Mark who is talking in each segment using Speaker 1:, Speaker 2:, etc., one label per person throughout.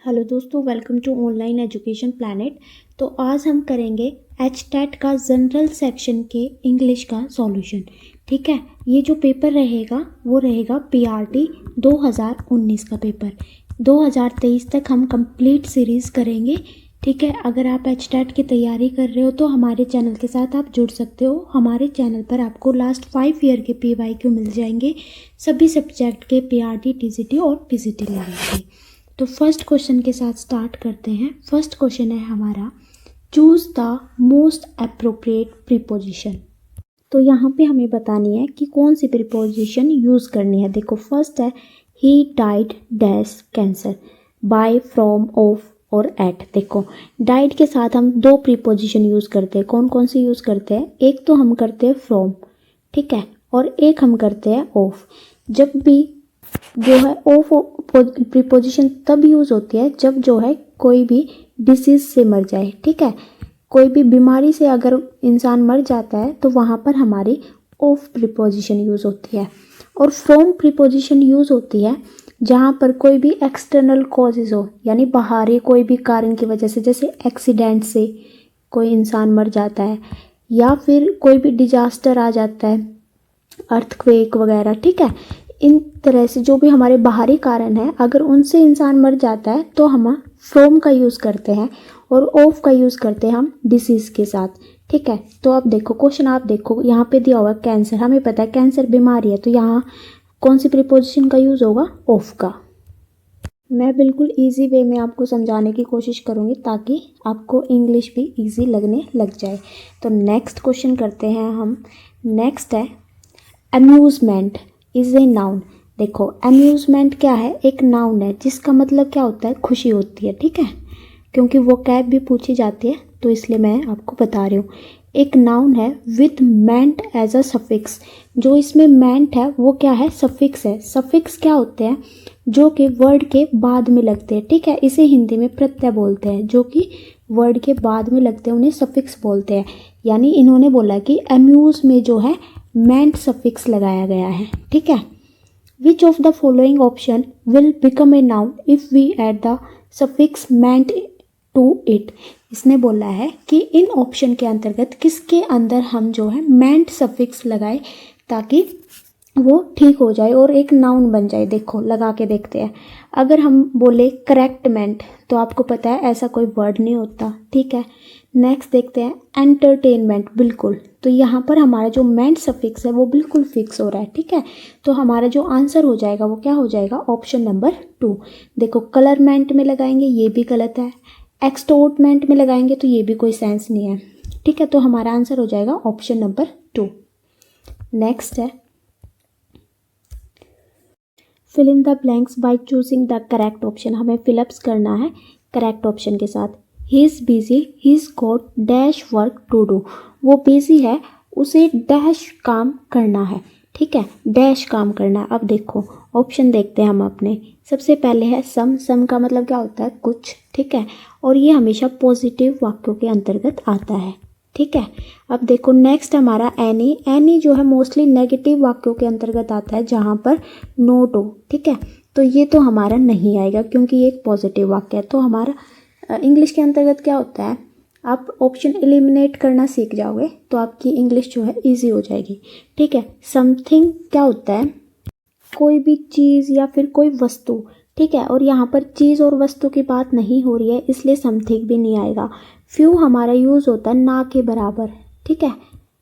Speaker 1: Hello दोस्तों, welcome to online education planet. तो आज हम करेंगे एचटेट का जनरल सेक्शन के इंग्लिश का सॉल्यूशन। ठीक है, ये जो पेपर रहेगा वो रहेगा पीआरटी 2019 का पेपर। 2023 तक हम कंप्लीट सीरीज़ करेंगे। ठीक है, अगर आप एचटेट की तैयारी कर रहे हो तो हमारे चैनल के साथ आप जुड़ सकते हो। हमारे चैनल पर आपको लास्ट 5 ईयर के पीवाईक्यू मिल जाएंगे, सभी सब्जेक्ट के पीआरटी, टीजीटी और पीजीटी लेवल के। तो फर्स्ट क्वेश्चन के साथ स्टार्ट करते हैं। फर्स्ट क्वेश्चन है हमारा, choose the most appropriate preposition. तो यहाँ पे हमें बतानी है कि कौन सी प्रीपोजिशन यूज़ करनी है। देखो, फर्स्ट है he died dash cancer, by, from, of और एट। देखो, डाइड के साथ हम दो प्रीपोजिशन यूज़ करते हैं। कौन कौन सी यूज़ करते हैं? एक तो हम करते हैं फ्रॉम, ठीक है, और एक हम करते हैं ऑफ। जब भी जो है ऑफ प्रीपोजिशन तब यूज़ होती है जब जो है कोई भी डिसीज से मर जाए। ठीक है, कोई भी बीमारी से अगर इंसान मर जाता है तो वहाँ पर हमारी ऑफ प्रीपोजिशन यूज़ होती है। और फ्रॉम प्रीपोजिशन यूज़ होती है जहाँ पर कोई भी एक्सटर्नल कॉजेज हो, यानी बाहरी कोई भी कारण की वजह से, जैसे एक्सीडेंट से कोई इंसान मर जाता है या फिर कोई भी डिजास्टर आ जाता है, अर्थक्वेक वगैरह। ठीक है, इन तरह से जो भी हमारे बाहरी कारण है, अगर उनसे इंसान मर जाता है तो हम फ्रॉम का यूज़ करते हैं और ऑफ का यूज़ करते हैं हम डिसीज़ के साथ। ठीक है, तो अब देखो क्वेश्चन, आप देखो यहाँ पे दिया हुआ कैंसर। हमें पता है कैंसर बीमारी है, तो यहाँ कौन सी प्रीपोजिशन का यूज़ होगा? ऑफ का। मैं बिल्कुल इजी वे में आपको समझाने की कोशिश करूँगी ताकि आपको इंग्लिश भी इजी लगने लग जाए। तो नेक्स्ट क्वेश्चन करते हैं हम। नेक्स्ट है अम्यूज़मेंट इज़ ए नाउन। देखो, अम्यूज़मेंट क्या है? एक नाउन है जिसका मतलब क्या होता है? खुशी होती है। ठीक है, क्योंकि वो कैब भी पूछी जाती है तो इसलिए मैं आपको बता रही हूँ। एक नाउन है with ment as a suffix. जो इसमें मेंट है वो क्या है? सफिक्स है। सफिक्स क्या होते हैं? जो कि वर्ड के बाद में लगते हैं। ठीक है, इसे हिंदी में प्रत्यय बोलते हैं। जो कि वर्ड के बाद में लगते हैं उन्हें सफिक्स बोलते हैं। यानी इन्होंने बोला कि अम्यूज में जो है मेंट सफिक्स लगाया गया है। ठीक है, which of the following option will become a noun if we add the suffix ment to it. इसने बोला है कि इन ऑप्शन के अंतर्गत किसके अंदर हम जो है मेंट सफिक्स लगाए ताकि वो ठीक हो जाए और एक नाउन बन जाए। देखो, लगा के देखते हैं। अगर हम बोले करेक्टमेंट, तो आपको पता है ऐसा कोई वर्ड नहीं होता। ठीक है, नेक्स्ट देखते हैं एंटरटेनमेंट। बिल्कुल, तो यहाँ पर हमारा जो मेंट सफिक्स है वो बिल्कुल फिक्स हो रहा है। ठीक है, तो हमारा जो आंसर हो जाएगा वो क्या हो जाएगा? Option number 2। देखो, कलरमेंट में लगाएंगे ये भी गलत है, एक्सटोर्टमेंट में लगाएंगे तो ये भी कोई सेंस नहीं है। ठीक है, तो हमारा आंसर हो जाएगा ऑप्शन नंबर 2। नेक्स्ट है fill in the blanks by choosing the correct option. हमें फिलअप्स करना है करेक्ट ऑप्शन के साथ। He is busy, he is got dash work to do. वो बिजी है, उसे डैश काम करना है। ठीक है, डैश काम करना है। अब देखो ऑप्शन देखते हैं हम अपने। सबसे पहले है सम। सम का मतलब क्या होता है? कुछ। ठीक है, और ये हमेशा पॉजिटिव वाक्यों के अंतर्गत आता है। ठीक है, अब देखो नेक्स्ट हमारा एनी। एनी जो है मोस्टली नेगेटिव वाक्यों के अंतर्गत आता है जहाँ पर नोट हो। ठीक है, तो ये तो हमारा नहीं आएगा क्योंकि ये एक पॉजिटिव वाक्य है। तो हमारा इंग्लिश के अंतर्गत क्या होता है? आप ऑप्शन एलिमिनेट करना सीख जाओगे तो आपकी इंग्लिश जो है इजी हो जाएगी। ठीक है, समथिंग क्या होता है? कोई भी चीज़ या फिर कोई वस्तु। ठीक है, और यहाँ पर चीज़ और वस्तु की बात नहीं हो रही है इसलिए समथिंग भी नहीं आएगा। फ्यू हमारा यूज़ होता है ना के बराबर। ठीक है,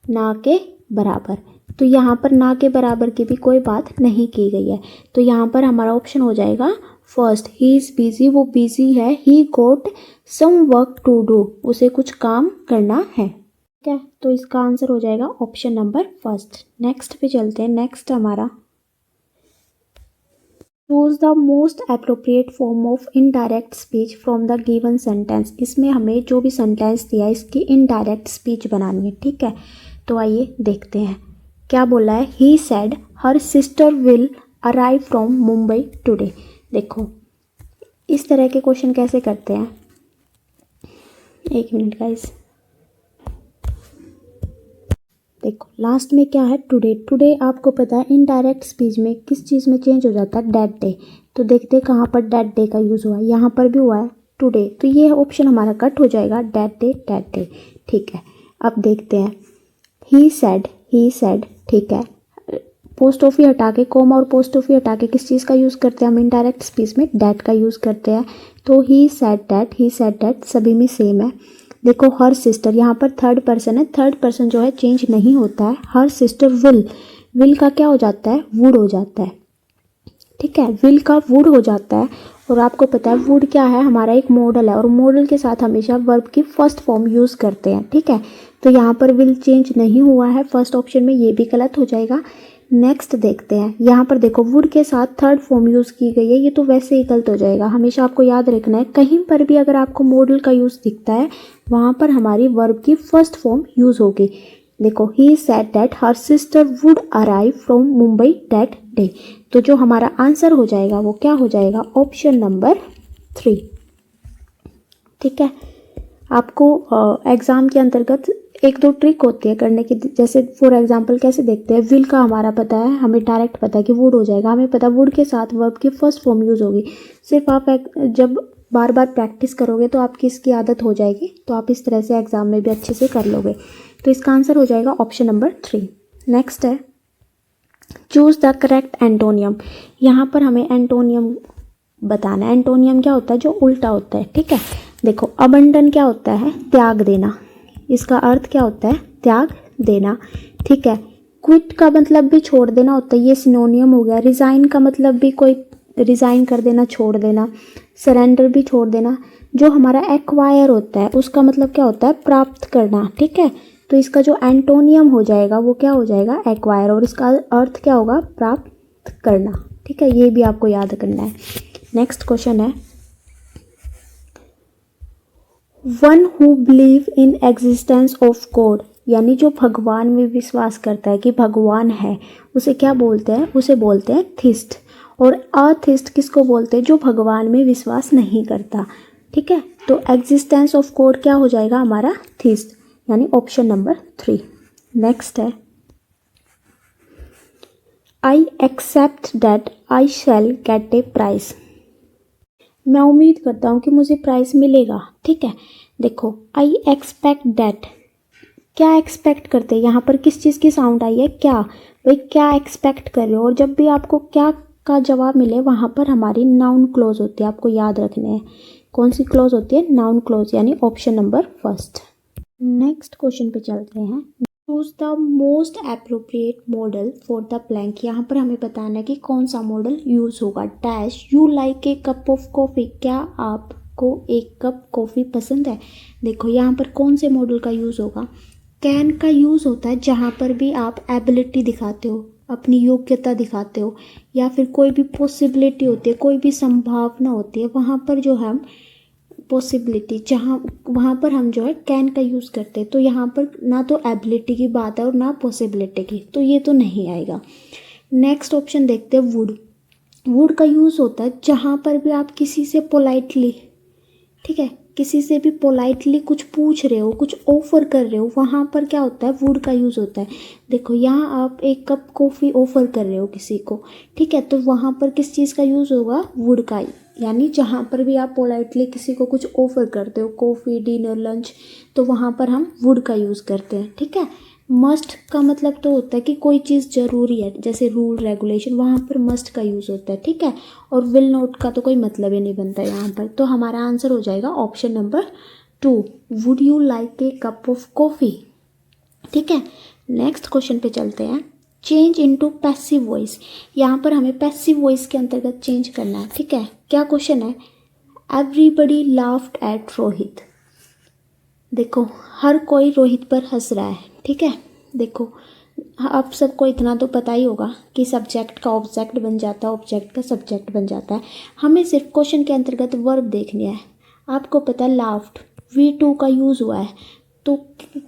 Speaker 1: ना के बराबर, तो यहाँ पर ना के बराबर की भी कोई बात नहीं की गई है। तो यहाँ पर हमारा ऑप्शन हो जाएगा फर्स्ट, ही इज़ बिजी। वो बिजी है। ही गोट सम वर्क टू डू, उसे कुछ काम करना है। ठीक है, तो इसका आंसर हो जाएगा ऑप्शन नंबर फर्स्ट। नेक्स्ट पे चलते हैं। नेक्स्ट हमारा choose the most appropriate form of indirect speech from the given sentence. इसमें हमें जो भी सेंटेंस दिया है इसकी इनडायरेक्ट स्पीच बनानी है। ठीक है, तो आइए देखते हैं क्या बोला है। He said her sister will arrive from Mumbai today. देखो, इस तरह के क्वेश्चन कैसे करते हैं? एक मिनट गाइस। देखो लास्ट में क्या है, टुडे। टुडे आपको पता है इनडायरेक्ट स्पीच में किस चीज़ में चेंज हो जाता है, डेट डे। तो देखते हैं कहाँ पर डेट डे का यूज़ हुआ है, यहाँ पर भी हुआ है टुडे, तो ये ऑप्शन हमारा कट हो जाएगा, डेट डे डेट डे। ठीक है, अब देखते हैं ही सेड। ठीक है, पोस्ट ऑफी हटा के, कॉमा और पोस्ट ऑफी हटा के किस चीज़ का यूज़ करते हैं हम इनडायरेक्ट स्पीच में, डेट का यूज़ करते हैं। तो ही सेड डेट सभी में सेम है। देखो हर सिस्टर, यहाँ पर थर्ड पर्सन है, थर्ड पर्सन जो है चेंज नहीं होता है। हर सिस्टर विल का क्या हो जाता है, वुड हो जाता है। ठीक है, विल का वुड हो जाता है। और आपको पता है वुड क्या है, हमारा एक मॉडल है, और मॉडल के साथ हमेशा वर्ब की फर्स्ट फॉर्म यूज़ करते हैं। ठीक है, तो यहाँ पर विल चेंज नहीं हुआ है फर्स्ट ऑप्शन में, ये भी गलत हो जाएगा। नेक्स्ट देखते हैं, यहाँ पर देखो वुड के साथ थर्ड फॉर्म यूज़ की गई है, ये तो वैसे ही गलत हो जाएगा। हमेशा आपको याद रखना है, कहीं पर भी अगर आपको मॉडल का यूज़ दिखता है वहाँ पर हमारी वर्ब की फर्स्ट फॉर्म यूज़ होगी। देखो he said that her sister would arrive from Mumbai that day. तो जो हमारा आंसर हो जाएगा वो क्या हो जाएगा, ऑप्शन नंबर 3। ठीक है, आपको एग्ज़ाम के अंतर्गत एक दो ट्रिक होती है करने की, जैसे फॉर एग्जांपल कैसे देखते हैं, विल का हमारा पता है, हमें डायरेक्ट पता है कि वुड हो जाएगा, हमें पता है वुड के साथ वर्ब की फर्स्ट फॉर्म यूज़ होगी। सिर्फ आप जब बार बार प्रैक्टिस करोगे तो आपकी इसकी आदत हो जाएगी, तो आप इस तरह से एग्ज़ाम में भी अच्छे से कर लोगे। तो इसका आंसर हो जाएगा ऑप्शन नंबर 3। नेक्स्ट है चूज़ द करेक्ट एंटोनियम। यहाँ पर हमें एंटोनियम बताना है। एंटोनियम क्या होता है, जो उल्टा होता है। ठीक है, देखो अबंडन क्या होता है, त्याग देना, इसका अर्थ क्या होता है, त्याग देना। ठीक है, क्विट का मतलब भी छोड़ देना होता है, ये सिनोनियम हो गया। रिज़ाइन का मतलब भी कोई रिज़ाइन कर देना, छोड़ देना। सरेंडर भी छोड़ देना। जो हमारा एक्वायर होता है उसका मतलब क्या होता है, प्राप्त करना। ठीक है, तो इसका जो एंटोनियम हो जाएगा वो क्या हो जाएगा, एक्वायर, और इसका अर्थ क्या होगा, प्राप्त करना। ठीक है, ये भी आपको याद करना है। नेक्स्ट क्वेश्चन है one who believe in existence of God, यानी जो भगवान में विश्वास करता है कि भगवान है, उसे क्या बोलते हैं, उसे बोलते हैं थिस्ट। और अथिस्ट किसको बोलते हैं, जो भगवान में विश्वास नहीं करता। ठीक है, तो एग्जिस्टेंस ऑफ गॉड क्या हो जाएगा हमारा, थिस्ट, यानी ऑप्शन नंबर 3। नेक्स्ट है I accept that I shall get a prize, मैं उम्मीद करता हूँ कि मुझे प्राइज़ मिलेगा। ठीक है, देखो आई एक्सपेक्ट दैट, क्या एक्सपेक्ट करते हैं, यहाँ पर किस चीज़ की साउंड आई है, क्या, भाई क्या एक्सपेक्ट कर रहे हो। और जब भी आपको क्या का जवाब मिले वहाँ पर हमारी नाउन क्लोज होती है, आपको याद रखने हैं कौन सी क्लोज होती है, नाउन क्लोज, यानी ऑप्शन नंबर 1। नेक्स्ट क्वेश्चन पे चलते हैं। Choose the most appropriate model for the blank, यहाँ पर हमें बताना है कि कौन सा मॉडल यूज़ होगा। Dash you like a cup of coffee, क्या आपको एक कप कॉफ़ी पसंद है। देखो यहाँ पर कौन से मॉडल का यूज़ होगा, कैन का यूज़ होता है जहाँ पर भी आप एबिलिटी दिखाते हो, अपनी योग्यता दिखाते हो, या फिर कोई भी पॉसिबिलिटी होती है, कोई भी संभावना होती है, वहाँ पर जो हम पॉसिबिलिटी, जहाँ वहाँ पर हम जो है कैन का यूज़ करते हैं। तो यहाँ पर ना तो एबिलिटी की बात है और ना पॉसिबिलिटी की, तो ये तो नहीं आएगा। नेक्स्ट ऑप्शन देखते हैं वुड। वुड का यूज़ होता है जहाँ पर भी आप किसी से पोलाइटली, ठीक है, किसी से भी पोलाइटली कुछ पूछ रहे हो, कुछ ऑफ़र कर रहे हो, वहाँ पर क्या होता है, वुड का यूज़ होता है। देखो यहाँ आप एक कप कॉफ़ी ऑफ़र कर रहे हो किसी को, ठीक है, तो वहाँ पर किस चीज़ का यूज़ होगा, वुड का। यानी जहाँ पर भी आप पोलाइटली किसी को कुछ ऑफ़र करते हो, कॉफ़ी, डिनर, लंच, तो वहाँ पर हम वुड का यूज़ करते हैं। ठीक है, मस्ट का मतलब तो होता है कि कोई चीज़ ज़रूरी है, जैसे रूल रेगुलेशन, वहाँ पर मस्ट का यूज़ होता है। ठीक है, और विल नॉट का तो कोई मतलब ही नहीं बनता यहाँ पर। तो हमारा आंसर हो जाएगा option number 2, would you like a cup of coffee. ठीक है, नेक्स्ट क्वेश्चन पे चलते हैं। चेंज इनटू पैसिव वॉइस, यहाँ पर हमें पैसिव वॉइस के अंतर्गत चेंज करना है। ठीक है, क्या क्वेश्चन है, एवरीबडी लाफ्ड एट रोहित। देखो हर कोई रोहित पर हंस रहा है। ठीक है, देखो आप सबको इतना तो पता ही होगा कि सब्जेक्ट का ऑब्जेक्ट बन जाता है, ऑब्जेक्ट का सब्जेक्ट बन जाता है। हमें सिर्फ क्वेश्चन के अंतर्गत वर्ब देखनी है। आपको पता है लाफ्ड V2 का यूज़ हुआ है, तो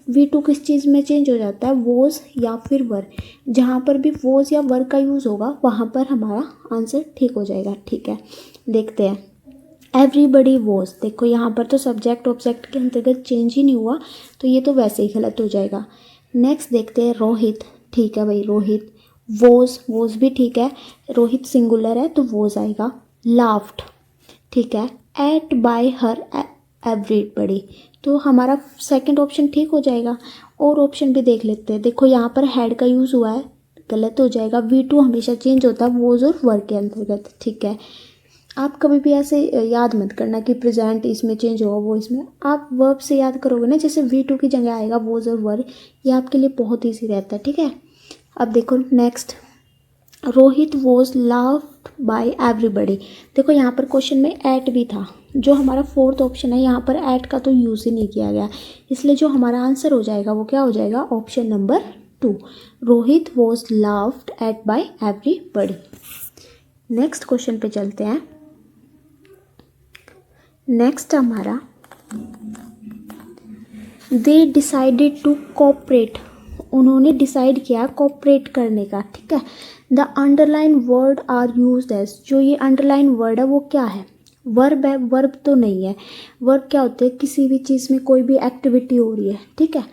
Speaker 1: V2 किस चीज़ में चेंज हो जाता है, वॉज या फिर वर। जहाँ पर भी वॉज या वर का यूज़ होगा वहाँ पर हमारा आंसर ठीक हो जाएगा। ठीक है, देखते हैं एवरीबडी वॉज। देखो यहाँ पर तो सब्जेक्ट ऑब्जेक्ट के अंतर्गत चेंज ही नहीं हुआ, तो ये तो वैसे ही गलत हो जाएगा। नेक्स्ट देखते हैं रोहित, ठीक है भाई रोहित। वोज भी ठीक है, रोहित सिंगुलर है तो वोज आएगा। लाफ्ड, ठीक है। एट बाय हर एवरीबडी, तो हमारा सेकंड ऑप्शन ठीक हो जाएगा। और ऑप्शन भी देख लेते हैं। देखो यहाँ पर हैड का यूज़ हुआ है, गलत हो जाएगा। V2 हमेशा चेंज होता है वोज और वर के अंतर्गत, ठीक है। आप कभी भी ऐसे याद मत करना कि प्रेजेंट इसमें चेंज होगा वो इसमें, आप वर्ब से याद करोगे ना, जैसे V2 की जगह आएगा वोज और वर, ये आपके लिए बहुत ईजी रहता है, ठीक है। अब देखो next, Rohit was loved by everybody. देखो यहाँ पर क्वेश्चन में एट भी था, जो हमारा फोर्थ ऑप्शन है यहाँ पर एट का तो यूज़ ही नहीं किया गया, इसलिए जो हमारा आंसर हो जाएगा वो क्या हो जाएगा, option number 2, Rohit was loved at by everybody. Next question पे चलते हैं। नेक्स्ट हमारा, दे डिसाइडेड टू कोऑपरेट, उन्होंने डिसाइड किया कोऑपरेट करने का, ठीक है। The underline word are used as, जो ये अंडरलाइन वर्ड है वो क्या है, वर्ब है। वर्ब तो नहीं है, वर्ब क्या होते हैं, किसी भी चीज़ में कोई भी एक्टिविटी हो रही है, ठीक है,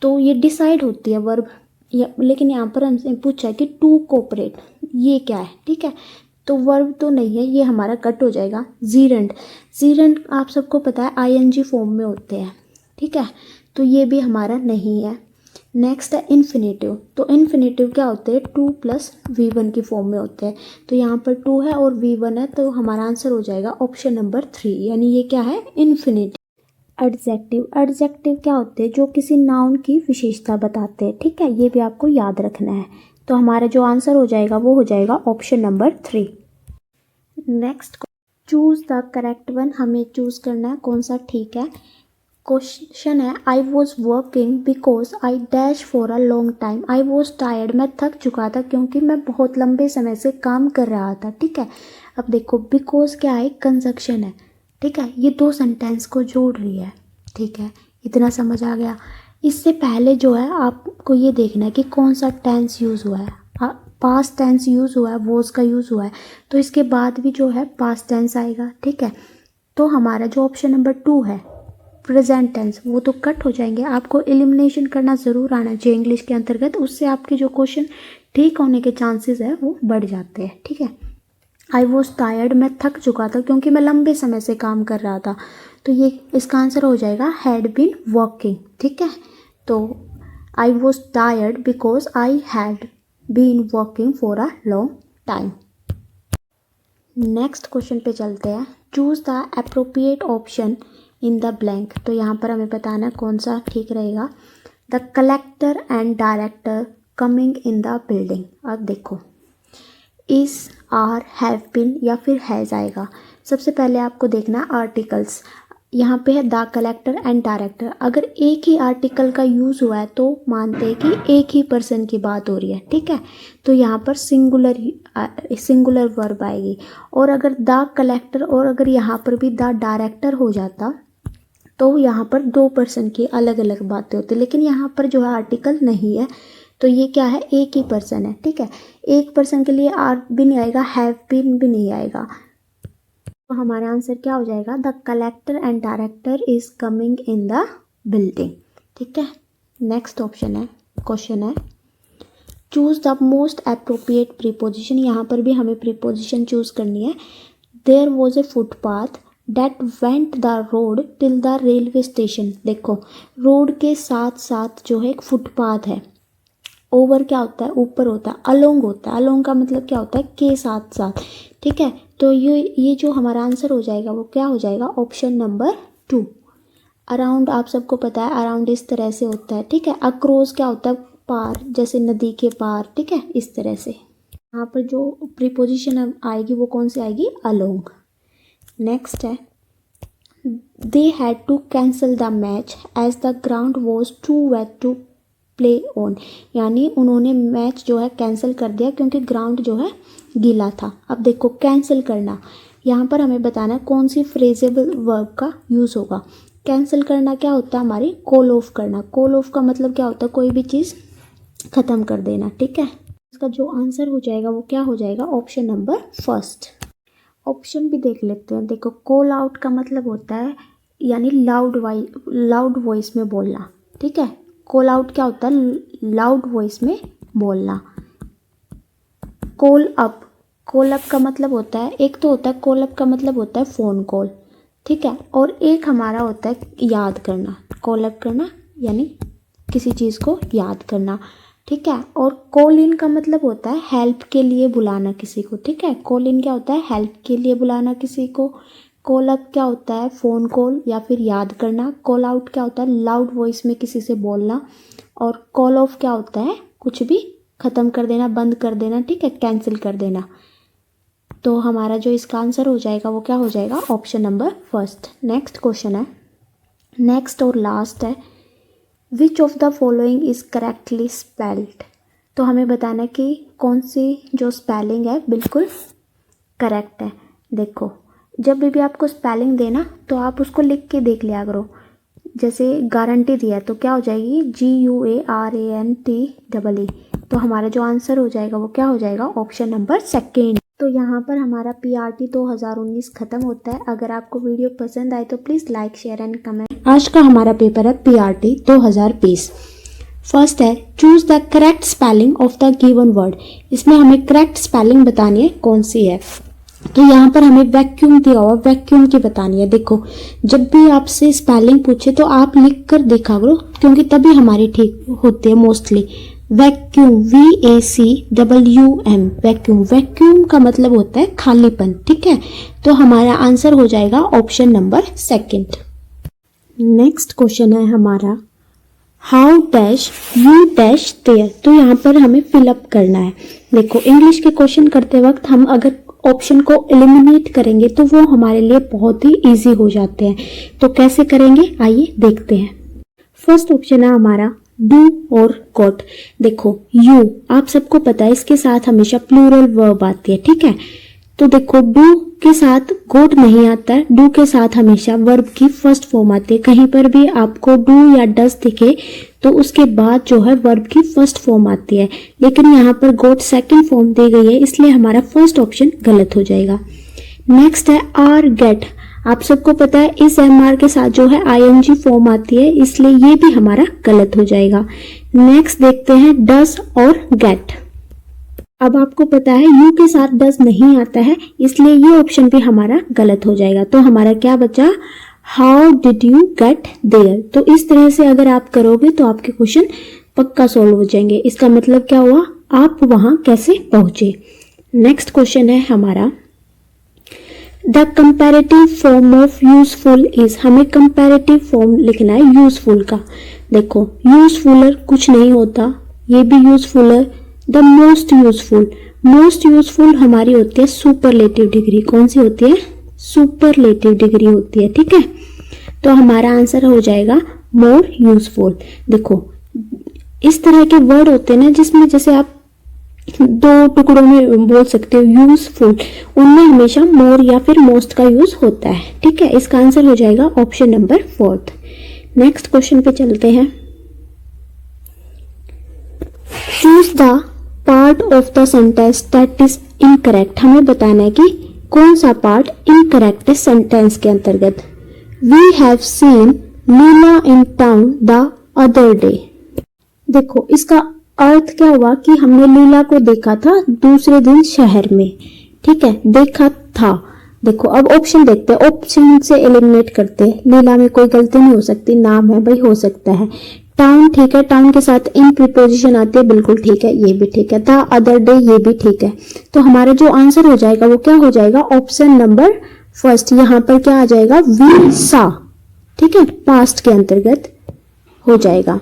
Speaker 1: तो ये डिसाइड होती है वर्ब। लेकिन यहाँ पर हमसे पूछा है कि टू कोऑपरेट, ये क्या है, ठीक है, तो वर्ब तो नहीं है, ये हमारा कट हो जाएगा। जीरेंट, जीरेंट आप सबको पता है ING फॉर्म में होते हैं, ठीक है, तो ये भी हमारा नहीं है। नेक्स्ट है इन्फिनेटिव, तो इन्फिनेटिव क्या होते हैं, 2 + V1 की फॉर्म में होते हैं, तो यहाँ पर 2 है और V1 है, तो हमारा आंसर हो जाएगा ऑप्शन नंबर 3, यानी ये क्या है, इन्फिनेटिव। एडजेक्टिव, एडजेक्टिव क्या होते हैं, जो किसी नाउन की विशेषता बताते हैं, ठीक है, ये भी आपको याद रखना है, तो हमारा जो आंसर हो जाएगा वो हो जाएगा option number 3। Next, choose the correct one, हमें चूज़ करना है कौन सा ठीक है। क्वेश्चन है, I was working because I dash for a long time, I was tired, मैं थक चुका था क्योंकि मैं बहुत लंबे समय से काम कर रहा था, ठीक है। अब देखो बिकॉज क्या है, कंजक्शन है, ठीक है, ये दो सेंटेंस को जोड़ रही है, ठीक है, इतना समझ आ गया। इससे पहले जो है आपको ये देखना है कि कौन सा टेंस यूज़ हुआ है, पास्ट टेंस यूज़ हुआ है, वॉज का यूज़ हुआ है, तो इसके बाद भी जो है पास्ट टेंस आएगा, ठीक है। तो हमारा जो ऑप्शन नंबर 2 है प्रेजेंट टेंस, वो तो कट हो जाएंगे। आपको एलिमिनेशन करना ज़रूर आना चाहिए इंग्लिश के अंतर्गत, उससे आपके जो क्वेश्चन ठीक होने के चांसेस है वो बढ़ जाते हैं, ठीक है। आई वॉज टायर्ड, मैं थक चुका था क्योंकि मैं लंबे समय से काम कर रहा था, तो ये इसका आंसर हो जाएगा हैड बीन वर्किंग, ठीक है। तो I was tired because I had been working for a long time. Next question पे चलते हैं। Choose the appropriate option in the blank, तो यहाँ पर हमें बताना कौन सा ठीक रहेगा। The collector and director coming in the building. अब देखो इज, आर, हैव बीन या फिर हैज़ आएगा। सबसे पहले आपको देखना आर्टिकल्स, यहाँ पे है द कलेक्टर एंड डायरेक्टर। अगर एक ही आर्टिकल का यूज़ हुआ है तो मानते हैं कि एक ही पर्सन की बात हो रही है, ठीक है, तो यहाँ पर सिंगुलर वर्ब आएगी। और अगर द कलेक्टर और अगर यहाँ पर भी द डायरेक्टर हो जाता तो यहाँ पर 2 पर्सन की अलग अलग बातें होती, लेकिन यहाँ पर जो है आर्टिकल नहीं है, तो ये क्या है, एक ही पर्सन है, ठीक है। एक पर्सन के लिए आर भी नहीं आएगा, हैव बीन भी नहीं आएगा, तो हमारा आंसर क्या हो जाएगा, the collector and director is coming in the building, ठीक है। नेक्स्ट ऑप्शन है, क्वेश्चन है, choose the most appropriate preposition. यहाँ पर भी हमें प्रीपोजिशन चूज़ करनी है। There was a footpath that went the road till the railway station. देखो रोड के साथ साथ जो है एक फुटपाथ है। ओवर क्या होता है, ऊपर होता है, अलोंग होता है, अलोंग का मतलब क्या होता है, के साथ साथ, ठीक है। तो ये जो हमारा आंसर हो जाएगा वो क्या हो जाएगा, ऑप्शन नंबर 2। अराउंड आप सबको पता है, अराउंड इस तरह से होता है, ठीक है। अक्रॉस क्या होता है, पार, जैसे नदी के पार, ठीक है, इस तरह से। यहाँ पर जो प्रीपोजिशन आएगी वो कौन सी आएगी, अलोंग। नेक्स्ट है, they had to cancel the match as the ground was too wet to play on. यानी उन्होंने मैच जो है कैंसिल कर दिया क्योंकि ग्राउंड जो है गीला था। अब देखो कैंसिल करना, यहाँ पर हमें बताना है कौन सी फ्रेजेबल वर्ब का यूज़ होगा। कैंसिल करना क्या होता है, हमारी कॉल ऑफ करना। कॉल ऑफ का मतलब क्या होता है, कोई भी चीज़ ख़त्म कर देना, ठीक है। इसका जो आंसर हो जाएगा वो क्या हो जाएगा, ऑप्शन नंबर 1। ऑप्शन भी देख लेते हैं। देखो कॉल आउट का मतलब होता है यानी लाउड वॉइस में बोलना, ठीक है। कॉल आउट क्या होता है? लाउड वॉइस में बोलना। कॉल अप का मतलब होता है, एक तो होता है कॉल अप का मतलब होता है फ़ोन कॉल, ठीक है, और एक हमारा होता है याद करना। कॉल अप करना यानी किसी चीज़ को याद करना, ठीक है। और कॉल इन का मतलब होता है हेल्प के लिए बुलाना किसी को, ठीक है। कॉल इन क्या होता है? हेल्प के लिए बुलाना किसी को। कॉल अप क्या होता है? फ़ोन कॉल या फिर याद करना। कॉल आउट क्या होता है? लाउड वॉइस में किसी से बोलना। और कॉल ऑफ क्या होता है? कुछ भी ख़त्म कर देना, बंद कर देना, ठीक है, कैंसिल कर देना। तो हमारा जो इसका आंसर हो जाएगा वो क्या हो जाएगा? Option number first. Next question है, नेक्स्ट और लास्ट है, which of the following is correctly spelled. तो हमें बताना है कि कौन सी जो स्पेलिंग है बिल्कुल करेक्ट है। देखो, जब भी आपको स्पेलिंग देना तो आप उसको लिख के देख लिया करो। जैसे गारंटी दिया है तो क्या हो जाएगी? GUARANTEE। तो हमारा जो आंसर हो जाएगा वो क्या हो जाएगा? Option number second. तो यहाँ पर हमारा PRT 2019 ख़त्म होता है। अगर आपको वीडियो पसंद आए तो please like, share and comment. आज का हमारा पेपर है PRT 2020। फर्स्ट है, choose the correct spelling of the given word. इसमें हमें करेक्ट स्पेलिंग बतानी है कौन सी है। तो यहाँ पर हमें वैक्यूम दिया हुआ, वैक्यूम की बतानी है। देखो, जब भी आपसे स्पेलिंग पूछे तो आप लिख कर देखा करो, क्योंकि तभी हमारी ठीक होती है mostly. Vacuum, VACWM, vacuum. Vacuum का मतलब होता है खालीपन, ठीक है। तो हमारा आंसर हो जाएगा option number second. Next question है हमारा, how dash you dash there. तो यहाँ पर हमें फिलअप करना है। देखो, इंग्लिश के क्वेश्चन करते वक्त हम अगर ऑप्शन को एलिमिनेट करेंगे तो वो हमारे लिए बहुत ही इजी हो जाते हैं। तो कैसे करेंगे, आइए देखते हैं। फर्स्ट ऑप्शन है हमारा डू और गॉट। देखो, यू आप सबको पता है इसके साथ हमेशा प्लूरल वर्ब आती है, ठीक है। तो देखो, डू के साथ गॉट नहीं आता है, डू के साथ हमेशा वर्ब की फर्स्ट फॉर्म आती है। कहीं पर भी आपको डू या डज दिखे तो उसके बाद जो है वर्ब की फर्स्ट फॉर्म आती है, लेकिन यहाँ पर गॉट सेकंड फॉर्म दी गई है, इसलिए हमारा फर्स्ट ऑप्शन गलत हो जाएगा। नेक्स्ट है आर गेट। आप सबको पता है इस MR के साथ जो है ING फॉर्म आती है, इसलिए ये भी हमारा गलत हो जाएगा। नेक्स्ट देखते हैं डज और गेट। अब आपको पता है यू के साथ डज नहीं आता है, इसलिए ये ऑप्शन भी हमारा गलत हो जाएगा। तो हमारा क्या बचा? How did you get there. तो इस तरह से अगर आप करोगे तो आपके क्वेश्चन पक्का सॉल्व हो जाएंगे। इसका मतलब क्या हुआ? आप वहां कैसे पहुंचे। नेक्स्ट क्वेश्चन है हमारा, the comparative form of useful is. हमें कंपैरेटिव फॉर्म लिखना है यूजफुल का। देखो, यूजफुलर कुछ नहीं होता, ये भी usefuller. The most useful, most useful हमारी होती है सुपरलेटिव डिग्री। कौन सी होती है? सुपरलेटिव डिग्री होती है, ठीक है। तो हमारा आंसर हो जाएगा मोर यूजफुल। देखो, इस तरह के वर्ड होते हैं ना जिसमें जैसे आप दो टुकड़ों में बोल सकते हो यूजफुल, उनमें हमेशा मोर या फिर मोस्ट का यूज होता है, ठीक है। इसका आंसर हो जाएगा option number fourth. Next question पे चलते हैं। Choose the part of the sentence that is incorrect. हमें बताना है कि कौन सा पार्ट इनकरेक्ट है सेंटेंस के अंतर्गत। We have seen Leela in town the other day. देखो, इसका अर्थ क्या हुआ कि हमने लीला को देखा था दूसरे दिन शहर में, ठीक है, देखा था। देखो, अब ऑप्शन देखते हैं, ऑप्शन से एलिमिनेट करते हैं। लीला में कोई गलती नहीं हो सकती, नाम है भाई, हो सकता है। टाउन, ठीक है, टाउन के साथ इन प्रीपोजिशन आती है, बिल्कुल ठीक है, ये भी ठीक है। द अदर डे, ये भी ठीक है। तो हमारा जो आंसर हो जाएगा वो क्या हो जाएगा? Option number first. यहाँ पर क्या आ जाएगा? वी सा, ठीक है, पास्ट के अंतर्गत हो जाएगा।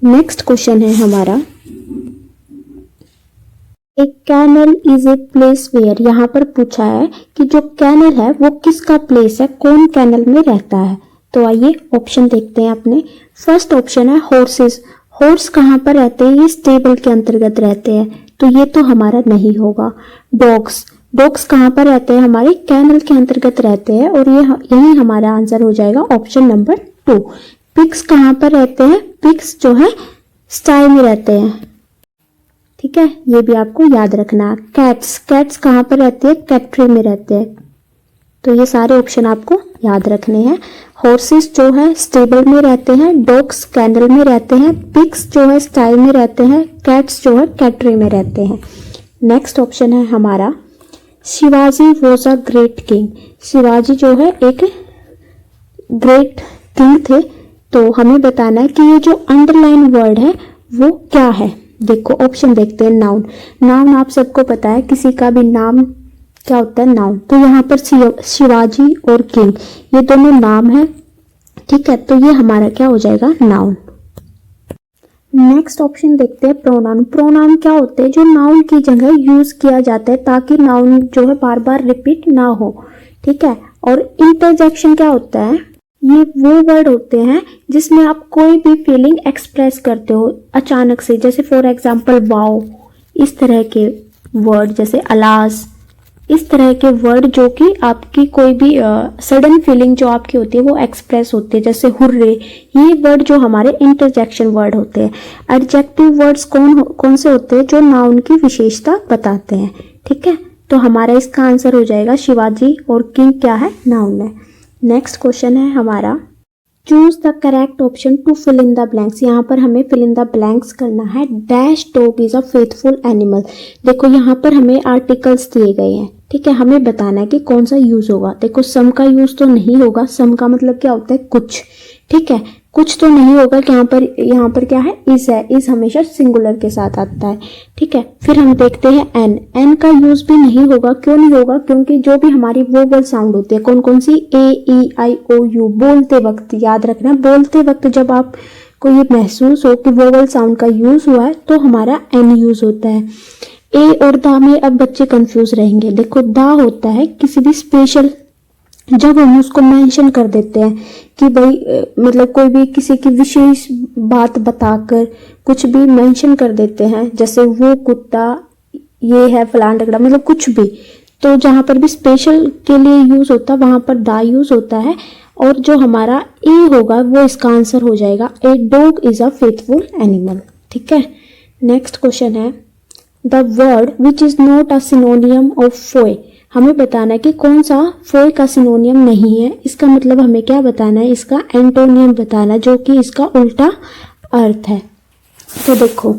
Speaker 1: नेक्स्ट क्वेश्चन है हमारा, एक canal is a place where. यहाँ पर पूछा है कि जो कैनल है वो किसका प्लेस है, कौन कैनल में रहता है। तो आइए ऑप्शन देखते हैं अपने। फर्स्ट ऑप्शन है हॉर्सेस। हॉर्स कहाँ पर रहते हैं? ये स्टेबल के अंतर्गत रहते हैं, तो ये तो हमारा नहीं होगा। डॉग्स, डॉग्स कहाँ पर रहते हैं? हमारे कैनल के अंतर्गत रहते हैं, और यही हमारा आंसर हो जाएगा ऑप्शन नंबर 2। पिग्स कहाँ पर रहते हैं? पिग्स जो है स्टाई में रहते हैं, ठीक है, ये भी आपको याद रखना। कैट्स, कैट्स कहाँ पर रहती है? कैट्री में रहते हैं, तो ये सारे ऑप्शन आपको याद रखने हैं। हॉर्सेस जो है स्टेबल में रहते हैं, डॉग्स कैनल में रहते हैं, पिग्स जो है स्टाइल में रहते हैं, कैट्स जो है कैटरी में रहते हैं। नेक्स्ट ऑप्शन है हमारा Shivaji was a great king. Shivaji जो है एक ग्रेट किंग थे। तो हमें बताना है कि ये जो अंडरलाइन वर्ड है वो क्या है। देखो ऑप्शन देखते हैं। नाउन, नाउन आप सबको पता है किसी का भी नाम क्या होता है, नाउन। तो यहाँ पर शिवाजी और किंग ये दोनों नाम है, ठीक है, तो ये हमारा क्या हो जाएगा, नाउन। नेक्स्ट ऑप्शन देखते हैं प्रोनाउन। प्रोनाउन क्या होते हैं, जो नाउन की जगह यूज किया जाता है ताकि नाउन जो है बार बार रिपीट ना हो, ठीक है। और इंटरजेक्शन क्या होता है, ये वो वर्ड होते हैं जिसमें आप कोई भी फीलिंग एक्सप्रेस करते हो अचानक से, जैसे फॉर एग्जांपल वाओ, इस तरह के वर्ड, जैसे अलास, इस तरह के वर्ड जो कि आपकी कोई भी सडन फीलिंग जो आपकी होती है वो एक्सप्रेस होती है, जैसे हुर्रे, ये वर्ड जो हमारे इंटरजेक्शन वर्ड होते हैं। एडजेक्टिव वर्ड्स कौन से होते हैं, जो नाउन की विशेषता बताते हैं, ठीक है। तो हमारा इसका आंसर हो जाएगा शिवाजी और किंग क्या है, नाउन है। नेक्स्ट क्वेश्चन है हमारा choose the correct option to fill in the blanks. यहाँ पर हमें फिल इन द ब्लैंक्स करना है। Dash dog is a faithful animal. देखो यहाँ पर हमें आर्टिकल्स दिए गए हैं, ठीक है, हमें बताना है कि कौन सा यूज होगा। देखो सम का यूज तो नहीं होगा, सम का मतलब क्या होता है, कुछ, ठीक है, कुछ तो नहीं होगा कि यहाँ पर क्या है, इज है, इज हमेशा सिंगुलर के साथ आता है, ठीक है। फिर हम देखते हैं एन, एन का यूज भी नहीं होगा। क्यों नहीं होगा, क्योंकि जो भी हमारी वोवल साउंड होती है, कौन कौन सी, ए ई आई ओ यू, बोलते वक्त याद रखना, बोलते वक्त जब आपको ये महसूस हो कि वोवल साउंड का यूज हुआ है तो हमारा एन यूज होता है। ए और दा में अब बच्चे कंफ्यूज रहेंगे। देखो दा होता है किसी भी स्पेशल, जब हम उसको मेंशन कर देते हैं कि भाई मतलब कोई भी किसी की विशेष बात बताकर कुछ भी मेंशन कर देते हैं, जैसे वो कुत्ता, ये है फलान ढगड़ा, मतलब कुछ भी, तो जहां पर भी स्पेशल के लिए यूज होता है वहां पर दा यूज होता है। और जो हमारा ए होगा वो इसका आंसर हो जाएगा, a dog is a faithful animal, ठीक है। नेक्स्ट क्वेश्चन है the word which is not a synonym of foe. हमें बताना है कि कौन सा फोए का सिनोनियम नहीं है। इसका मतलब हमें क्या बताना है, इसका एंटोनियम बताना है, जो कि इसका उल्टा अर्थ है। तो देखो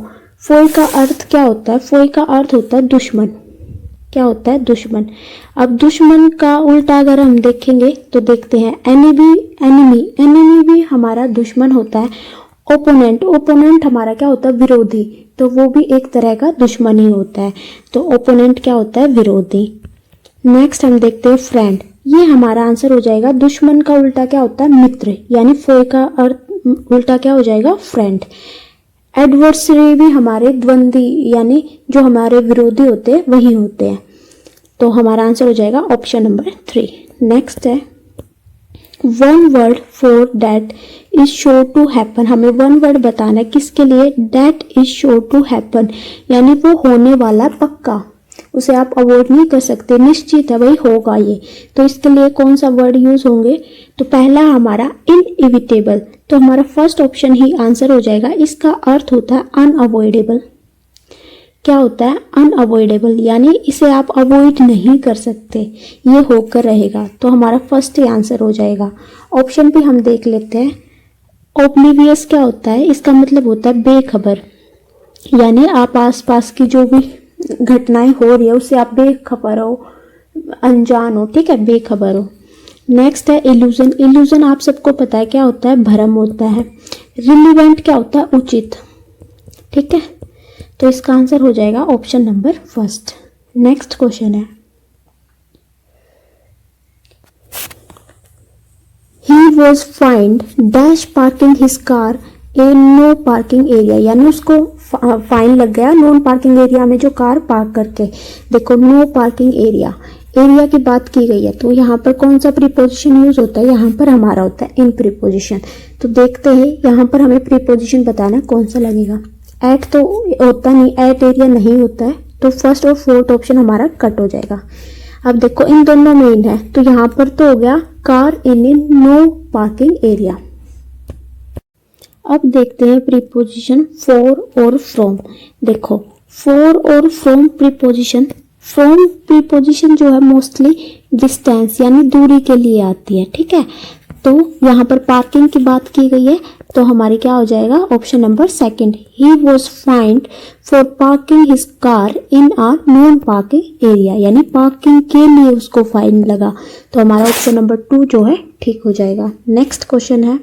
Speaker 1: फोए का अर्थ क्या होता है, फोए का अर्थ होता है दुश्मन। क्या होता है, दुश्मन। अब दुश्मन का उल्टा अगर हम देखेंगे तो देखते हैं एनिमी, एनिमी, एनिमी भी हमारा दुश्मन होता है। ओपोनेंट, ओपोनेंट हमारा क्या होता है, विरोधी, तो वो भी एक तरह का दुश्मन ही होता है। तो ओपोनेंट क्या होता है, विरोधी। नेक्स्ट हम देखते हैं फ्रेंड, ये हमारा आंसर हो जाएगा, दुश्मन का उल्टा क्या होता है, मित्र, यानी फोए का अर्थ उल्टा क्या हो जाएगा, फ्रेंड। एडवर्सरी भी हमारे द्वंद्वी, यानी जो हमारे विरोधी होते हैं वही होते हैं। तो हमारा आंसर हो जाएगा ऑप्शन नंबर 3। नेक्स्ट है one word for that is sure to happen. हमें वन वर्ड बताना है किसके लिए, that is sure to happen, यानी वो होने वाला पक्का, उसे आप अवॉइड नहीं कर सकते, निश्चित है भाई होगा ये। तो इसके लिए कौन सा वर्ड यूज होंगे, तो पहला हमारा इनएविटेबल, तो हमारा फर्स्ट ऑप्शन ही आंसर हो जाएगा। इसका अर्थ होता है अनअवॉइडेबल। क्या होता है, अनअवॉइडेबल, यानी इसे आप अवॉइड नहीं कर सकते, ये होकर रहेगा। तो हमारा फर्स्ट ही आंसर हो जाएगा। ऑप्शन भी हम देख लेते हैं। ओब्लिवियस क्या होता है, इसका मतलब होता है बेखबर, यानी आप आसपास की जो भी घटनाएं हो रही है उससे आप बेखबर हो, अनजान हो, ठीक है, बेखबर हो। नेक्स्ट है इल्यूजन। इल्यूजन आप सबको पता है क्या होता है, भ्रम होता है। रिलीवेंट क्या होता है, उचित, ठीक है। तो इसका आंसर हो जाएगा option number first. Next question है he was fined dash parking his car a no parking area, यानी उसको फाइन लग गया नॉन पार्किंग एरिया में जो कार पार्क करके। देखो नो पार्किंग एरिया, एरिया की बात की गई है, तो यहाँ पर कौन सा प्रीपोजिशन यूज होता है, यहाँ पर हमारा होता है इन प्रीपोजिशन। तो देखते हैं यहाँ पर हमें प्रीपोजिशन बताना कौन सा लगेगा। एट तो होता नहीं, एट एरिया नहीं होता है, तो फर्स्ट और फोर्थ ऑप्शन हमारा कट हो जाएगा। अब देखो इन दोनों में इन है, तो यहाँ पर तो हो गया car in no parking area. अब देखते हैं प्रीपोजिशन फॉर और फ्रॉम। देखो फॉर और फ्रॉम प्रीपोजिशन फ्रॉम प्रीपोजिशन जो है मोस्टली डिस्टेंस यानी दूरी के लिए आती है, ठीक है। तो यहाँ पर पार्किंग की बात की गई है, तो हमारी क्या हो जाएगा option number second, he was find for parking his car in a non parking area, यानी पार्किंग के लिए उसको फाइन लगा। तो हमारा ऑप्शन नंबर 2 जो है ठीक हो जाएगा। नेक्स्ट क्वेश्चन है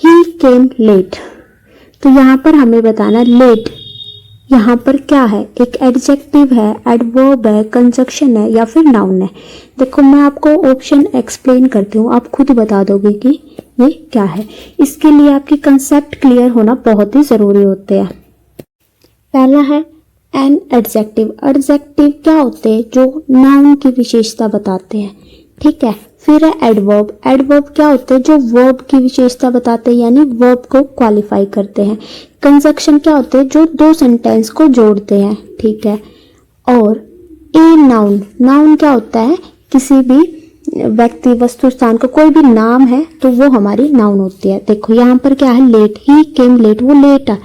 Speaker 1: ही केम लेट, तो यहाँ पर हमें बताना लेट यहाँ पर क्या है, एक एडजेक्टिव है, एडवर्ब है, कंजक्शन है या फिर नाउन है। देखो मैं आपको ऑप्शन एक्सप्लेन करती हूँ, आप खुद बता दोगे कि ये क्या है। इसके लिए आपकी कंसेप्ट क्लियर होना बहुत ही ज़रूरी होते हैं। पहला है एन एडजेक्टिव, एडजेक्टिव क्या होते हैं जो नाउन की विशेषता बताते हैं, ठीक है। फिर है एडवर्ब, एडवर्ब क्या होते हैं जो वर्ब की विशेषता बताते हैं यानी वर्ब को क्वालिफाई करते हैं। कंजक्शन क्या होते हैं जो दो सेंटेंस को जोड़ते हैं, ठीक है। और ए नाउन, नाउन क्या होता है किसी भी व्यक्ति वस्तु स्थान को कोई भी नाम है तो वो हमारी नाउन होती है। देखो यहाँ पर क्या है लेट, ही केम लेट, वो लेट है,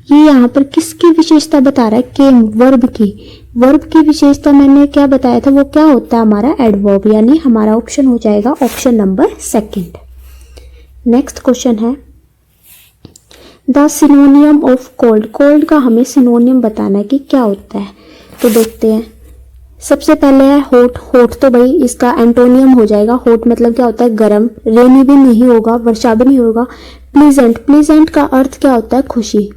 Speaker 1: ये यहाँ पर किसकी विशेषता बता रहा है, केम वर्ब की। वर्ब की विशेषता मैंने क्या बताया था, वो क्या होता है हमारा एडवर्ब, यानी हमारा ऑप्शन हो जाएगा option number second. Next question है the synonym of cold, cold का हमें सिनोनियम बताना है कि क्या होता है। तो देखते हैं, सबसे पहले है हॉट, हॉट तो भाई इसका एंटोनियम हो जाएगा, हॉट मतलब क्या होता है गर्म, रेनी भी नहीं होगा, वर्षा भी नहीं होगा। प्लीजेंट, प्लीजेंट का अर्थ क्या होता है खुशी,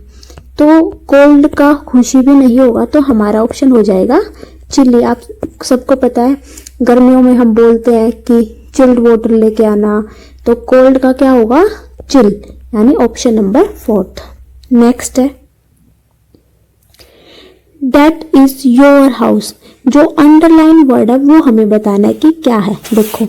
Speaker 1: तो कोल्ड का खुशी भी नहीं होगा, तो हमारा ऑप्शन हो जाएगा चिल्ली। आप सबको पता है गर्मियों में हम बोलते हैं कि चिल्ड वाटर लेके आना, तो कोल्ड का क्या होगा चिल, यानी ऑप्शन नंबर 4। नेक्स्ट है दैट इज योर हाउस, जो अंडरलाइन वर्ड है वो हमें बताना है कि क्या है। देखो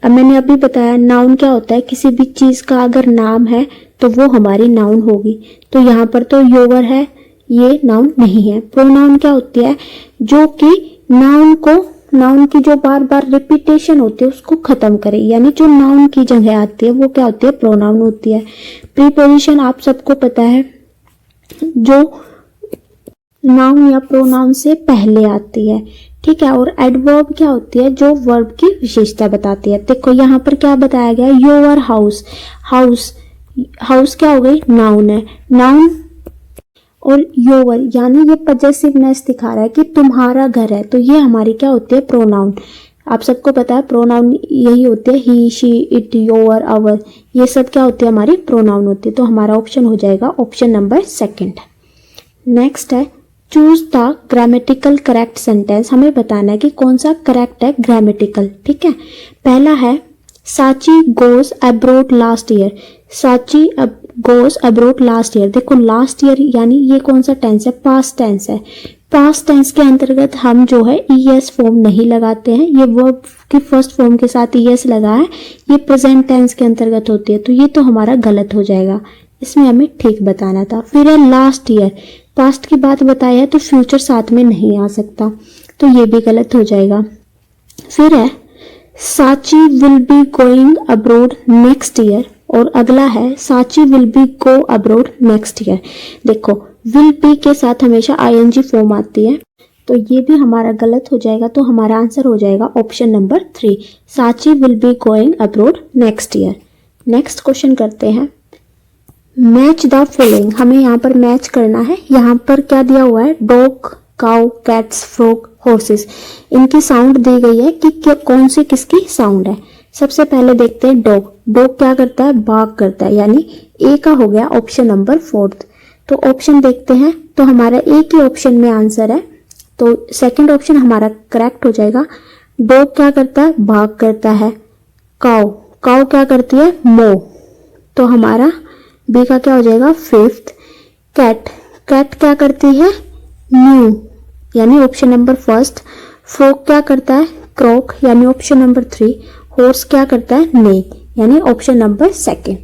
Speaker 1: मैंने अभी बताया नाउन क्या होता है, किसी भी चीज का अगर नाम है तो वो हमारी नाउन होगी, तो यहाँ पर तो योर है, ये नाउन नहीं है। प्रोनाउन क्या होती है जो कि नाउन को, नाउन की जो बार बार रिपीटेशन होती है उसको खत्म करे, यानी जो नाउन की जगह आती है वो क्या होती है प्रोनाउन होती है। प्रीपोजिशन आप सबको पता है जो नाउन या प्रोनाउन से पहले आती है, ठीक है। और एडवर्ब क्या होती है जो वर्ब की विशेषता बताती है। देखो यहाँ पर क्या बताया गया, योर हाउस, हाउस, हाउस क्या हो गई नाउन है, नाउन। और योर यानी ये पजेसिवनेस दिखा रहा है कि तुम्हारा घर है, तो ये हमारी क्या होती है प्रोनाउन। आप सबको पता है प्रोनाउन यही होती है, ही, शी, इट, योर, आवर, ये सब क्या होती है हमारी प्रोनाउन होती है। तो हमारा ऑप्शन हो जाएगा ऑप्शन नंबर सेकंड। नेक्स्ट है choose the grammatical correct sentence, हमें बताना है कि कौन सा करेक्ट है ग्रामेटिकल, ठीक है। पहला है साची गोज अब्रोड लास्ट ईयर, साची गोज अब्रोड लास्ट ईयर। देखो लास्ट ईयर यानी ये कौन सा टेंस है, पास्ट टेंस है। पास्ट टेंस के अंतर्गत हम जो है ईएस फॉर्म नहीं लगाते हैं, ये वर्ब की फर्स्ट फॉर्म के साथ ईएस लगा है, ये प्रेजेंट टेंस के अंतर्गत होती है, तो ये तो हमारा गलत हो जाएगा, इसमें हमें ठीक बताना था। फिर है लास्ट ईयर, पास्ट की बात बताया है तो फ्यूचर साथ में नहीं आ सकता, तो ये भी गलत हो जाएगा। फिर है साची will be going abroad next year, और अगला है साची will be go abroad next year. देखो विल बी के साथ हमेशा आईएनजी फॉर्म आती है, तो ये भी हमारा गलत हो जाएगा, तो हमारा आंसर हो जाएगा ऑप्शन नंबर 3, साची will be going abroad next year. Next question करते हैं मैच द फॉलोइंग, हमें यहाँ पर मैच करना है। यहाँ पर क्या दिया हुआ है, dog, cow, cats, frog, horses, इनकी साउंड दी गई है कि कौन सी किसकी साउंड है। सबसे पहले देखते हैं डॉग, डॉग क्या करता है बार्क करता है, यानी ए का हो गया ऑप्शन नंबर 4। तो ऑप्शन देखते हैं, तो हमारा एक ही ऑप्शन में आंसर है, तो सेकंड ऑप्शन हमारा करेक्ट हो जाएगा। डॉग क्या करता है बार्क करता है। काउ, काउ क्या करती है मो, तो हमारा बी का क्या हो जाएगा 5th। कैट, कैट क्या करती है न्यू, यानी ऑप्शन नंबर 1st। फ्रॉग क्या करता है क्रॉक, यानी ऑप्शन नंबर 3। हॉर्स क्या करता है ने, यानी ऑप्शन नंबर 2nd।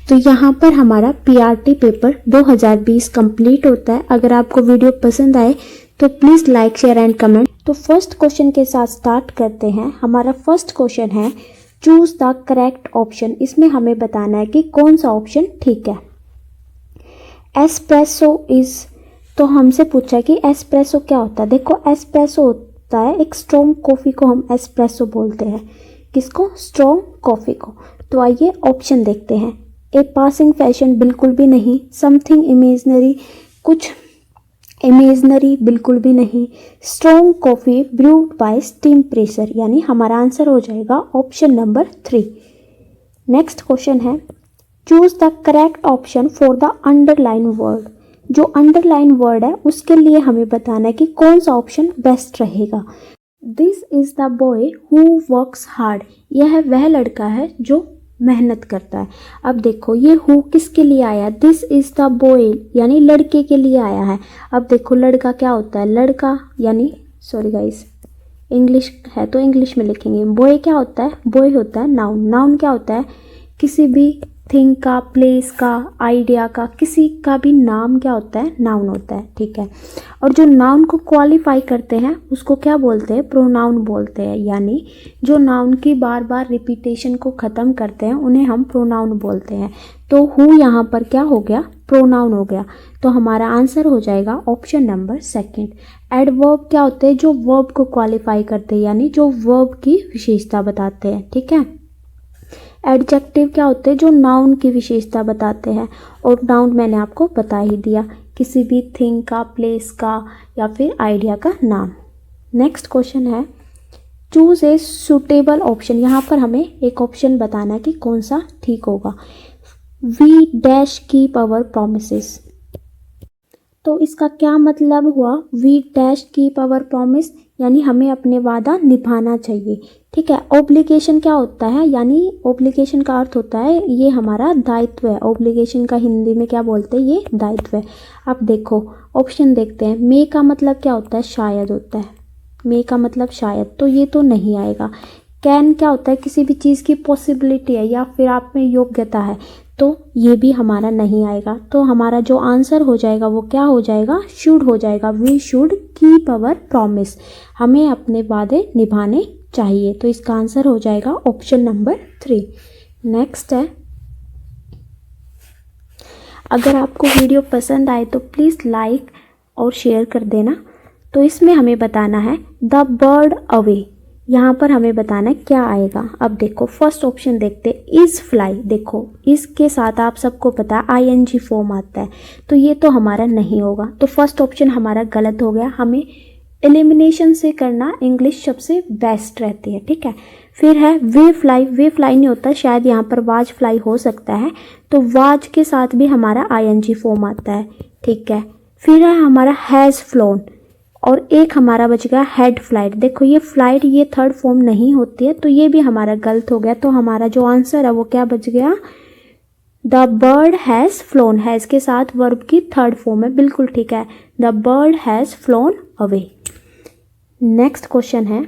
Speaker 1: तो यहाँ पर हमारा पीआरटी पेपर 2020 कंप्लीट होता है। अगर आपको वीडियो पसंद आए तो please like, share and comment. तो फर्स्ट क्वेश्चन के साथ स्टार्ट करते हैं। हमारा फर्स्ट क्वेश्चन है चूज द करेक्ट ऑप्शन, इसमें हमें बताना है कि कौन सा ऑप्शन ठीक है। एस्प्रेसो इज तो हमसे पूछा कि एस्प्रेसो क्या होता है। देखो एस्प्रेसो होता है एक स्ट्रॉन्ग कॉफ़ी को हम एस्प्रेसो बोलते हैं। किसको? स्ट्रॉन्ग कॉफ़ी को। तो आइए ऑप्शन देखते हैं। ए पासिंग फैशन, बिल्कुल भी नहीं। समथिंग इमेजनरी, कुछ इमेजनरी, बिल्कुल भी नहीं। Strong coffee brood bye steam pressure, यानी हमारा आंसर हो जाएगा ऑप्शन नंबर 3। नेक्स्ट क्वेश्चन है, choose the correct option for the underline word. जो अंडरलाइन वर्ड है उसके लिए हमें बताना है कि कौन सा ऑप्शन बेस्ट रहेगा। This is the boy who works hard, यह वह लड़का है जो मेहनत करता है। अब देखो ये हु किसके लिए आया? दिस इज द बॉय यानी लड़के के लिए आया है। अब देखो लड़का क्या होता है? लड़का यानी सॉरी गाइस, इंग्लिश है तो इंग्लिश में लिखेंगे। बॉय क्या होता है? बॉय होता है नाउन। नाउन क्या होता है? किसी भी थिंग का, प्लेस का, आइडिया का, किसी का भी नाम क्या होता है? नाउन होता है। ठीक है। और जो नाउन को क्वालिफाई करते हैं उसको क्या बोलते हैं? प्रोनाउन बोलते हैं। यानी जो नाउन की बार बार रिपीटेशन को ख़त्म करते हैं उन्हें हम प्रोनाउन बोलते हैं। तो हु यहाँ पर क्या हो गया? प्रोनाउन हो गया। तो हमारा आंसर हो जाएगा ऑप्शन नंबर 2। एडवर्ब क्या होते हैं? जो वर्ब को क्वालिफाई करते हैं, यानी जो वर्ब की विशेषता बताते हैं। ठीक है। एडजेक्टिव क्या होते हैं? जो नाउन की विशेषता बताते हैं। और नाउन मैंने आपको बता ही दिया, किसी भी थिंग का, प्लेस का या फिर आइडिया का नाम। नेक्स्ट क्वेश्चन है, चूज ए सुटेबल ऑप्शन। यहाँ पर हमें एक ऑप्शन बताना है कि कौन सा ठीक होगा। We dash keep our promises, तो इसका क्या मतलब हुआ? We dash keep our promise, यानी हमें अपने वादा निभाना चाहिए। ठीक है। ऑब्लिगेशन क्या होता है? यानी ऑब्लिगेशन का अर्थ होता है ये हमारा दायित्व है। ऑब्लिगेशन का हिंदी में क्या बोलते हैं? ये दायित्व है। अब देखो ऑप्शन देखते हैं। मे का मतलब क्या होता है? शायद होता है। मे का मतलब शायद, तो ये तो नहीं आएगा। कैन क्या होता है? किसी भी चीज़ की पॉसिबिलिटी है या फिर आप में योग्यता है, तो ये भी हमारा नहीं आएगा। तो हमारा जो आंसर हो जाएगा वो क्या हो जाएगा? शुड हो जाएगा। We should keep our promise, हमें अपने वादे निभाने चाहिए। तो इसका आंसर हो जाएगा ऑप्शन नंबर 3। नेक्स्ट है, अगर आपको वीडियो पसंद आए तो प्लीज़ लाइक और शेयर कर देना। तो इसमें हमें बताना है द बर्ड अवे, यहाँ पर हमें बताना है क्या आएगा। अब देखो फर्स्ट ऑप्शन देखते, इज फ्लाई। देखो इसके साथ आप सबको पता है आईएनजी फॉर्म आता है, तो ये तो हमारा नहीं होगा। तो फर्स्ट ऑप्शन हमारा गलत हो गया। हमें एलिमिनेशन से करना इंग्लिश सबसे बेस्ट रहती है। ठीक है। फिर है वे फ्लाई। वे फ्लाई नहीं होता, शायद यहाँ पर वाज फ्लाई हो सकता है, तो वाज के साथ भी हमारा आईएनजी फॉर्म आता है। ठीक है। फिर है हमारा हैज़ फ्लोन, और एक हमारा बच गया हैड फ्लाइट। देखो ये फ्लाइट ये थर्ड फॉर्म नहीं होती है, तो ये भी हमारा गलत हो गया। तो हमारा जो आंसर है वो क्या बच गया? The bird has phloem. Has के साथ वर्ब की थर्ड फॉर्म है, बिल्कुल ठीक है। The bird has phloem away. Next question है,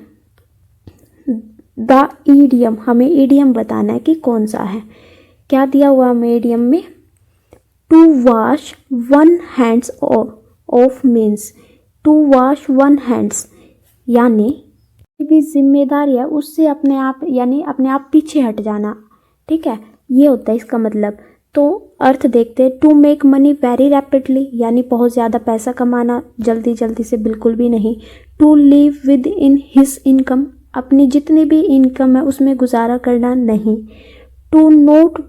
Speaker 1: द ईडियम। हमें ईडियम बताना है कि कौन सा है। क्या दिया हुआ हमें ईडियम में? To wash one hands off means to wash one hands, यानी भी जिम्मेदारी है उससे अपने आप, यानी अपने आप पीछे हट जाना। ठीक है, ये होता है इसका मतलब। तो अर्थ देखते हैं, to make money very rapidly, यानी बहुत ज़्यादा पैसा कमाना जल्दी जल्दी से, बिल्कुल भी नहीं। To live within his income, अपनी जितनी भी इनकम है उसमें गुजारा करना नहीं। To not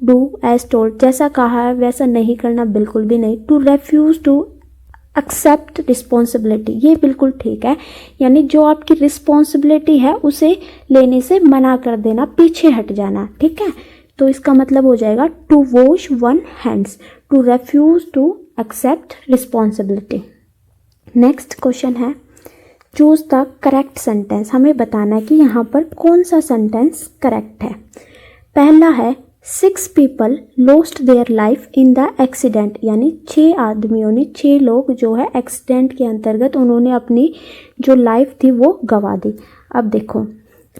Speaker 1: do as told, जैसा कहा है वैसा नहीं करना, बिल्कुल भी नहीं। To refuse to accept responsibility, ये बिल्कुल ठीक है, यानी जो आपकी रिस्पॉन्सिबिलिटी है उसे लेने से मना कर देना, पीछे हट जाना। ठीक है, तो इसका मतलब हो जाएगा to wash one hands, to refuse to accept responsibility. Next question है, चूज द करेक्ट सेंटेंस। हमें बताना है कि यहाँ पर कौन सा सेंटेंस करेक्ट है। पहला है 6 people lost their life in the accident, यानी 6 आदमियों ने, 6 लोग जो है एक्सीडेंट के अंतर्गत उन्होंने अपनी जो लाइफ थी वो गंवा दी। अब देखो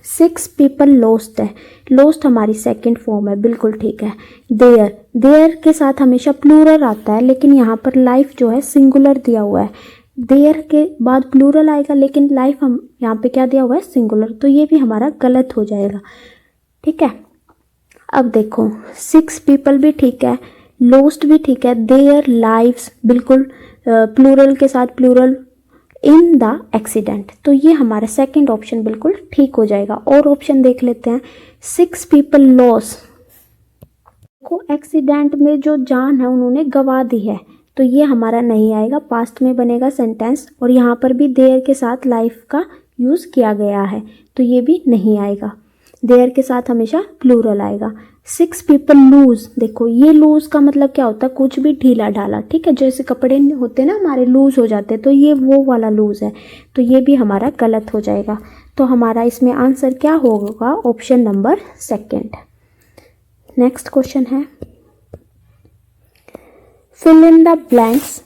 Speaker 1: 6 पीपल लोस्ट है, लोस्ट हमारी सेकंड फॉर्म है, बिल्कुल ठीक है। देयर के साथ हमेशा प्लूरल आता है, लेकिन यहाँ पर लाइफ जो है सिंगुलर दिया हुआ है। देयर के बाद प्लूरल आएगा, लेकिन लाइफ हम यहाँ पे क्या दिया हुआ है? सिंगुलर, तो ये भी हमारा गलत हो जाएगा। ठीक है, अब देखो 6 पीपल भी ठीक है, लोस्ट भी ठीक है, देयर लाइव्स बिल्कुल प्लूरल के साथ प्लूरल इन द एक्सीडेंट। तो ये हमारा सेकंड ऑप्शन बिल्कुल ठीक हो जाएगा। और ऑप्शन देख लेते हैं, 6 पीपल लॉस को एक्सीडेंट में जो जान है उन्होंने गंवा दी है, तो ये हमारा नहीं आएगा, पास्ट में बनेगा सेंटेंस। और यहाँ पर भी देयर के साथ लाइफ का यूज़ किया गया है, तो ये भी नहीं आएगा। देयर के साथ हमेशा प्लूरल आएगा। 6 पीपल लूज, देखो ये लूज का मतलब क्या होता है, कुछ भी ढीला ढाला, ठीक है, जैसे कपड़े होते हैं ना हमारे लूज हो जाते हैं, तो ये वो वाला लूज है, तो ये भी हमारा गलत हो जाएगा। तो हमारा इसमें आंसर क्या होगा, option number second. Next question है, फिल इन द ब्लैंक्स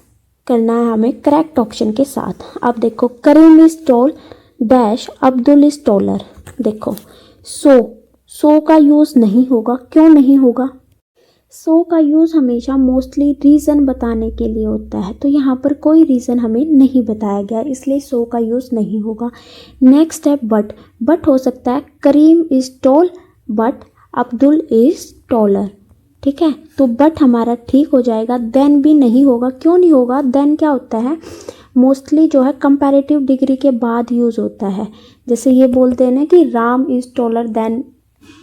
Speaker 1: करना है हमें करेक्ट ऑप्शन के साथ। अब देखो, Karim is tall dash Abdul is taller. देखो सो का यूज़ नहीं होगा, क्यों नहीं होगा? सो का यूज़ हमेशा मोस्टली रीज़न बताने के लिए होता है, तो यहाँ पर कोई रीज़न हमें नहीं बताया गया, इसलिए सो का यूज़ नहीं होगा। नेक्स्ट है बट हो सकता है Karim is tall but Abdul is taller, ठीक है, तो बट हमारा ठीक हो जाएगा। देन भी नहीं होगा, क्यों नहीं होगा? देन क्या होता है, मोस्टली जो है कंपैरेटिव डिग्री के बाद यूज़ होता है। जैसे ये बोलते हैं ना कि Ram is taller than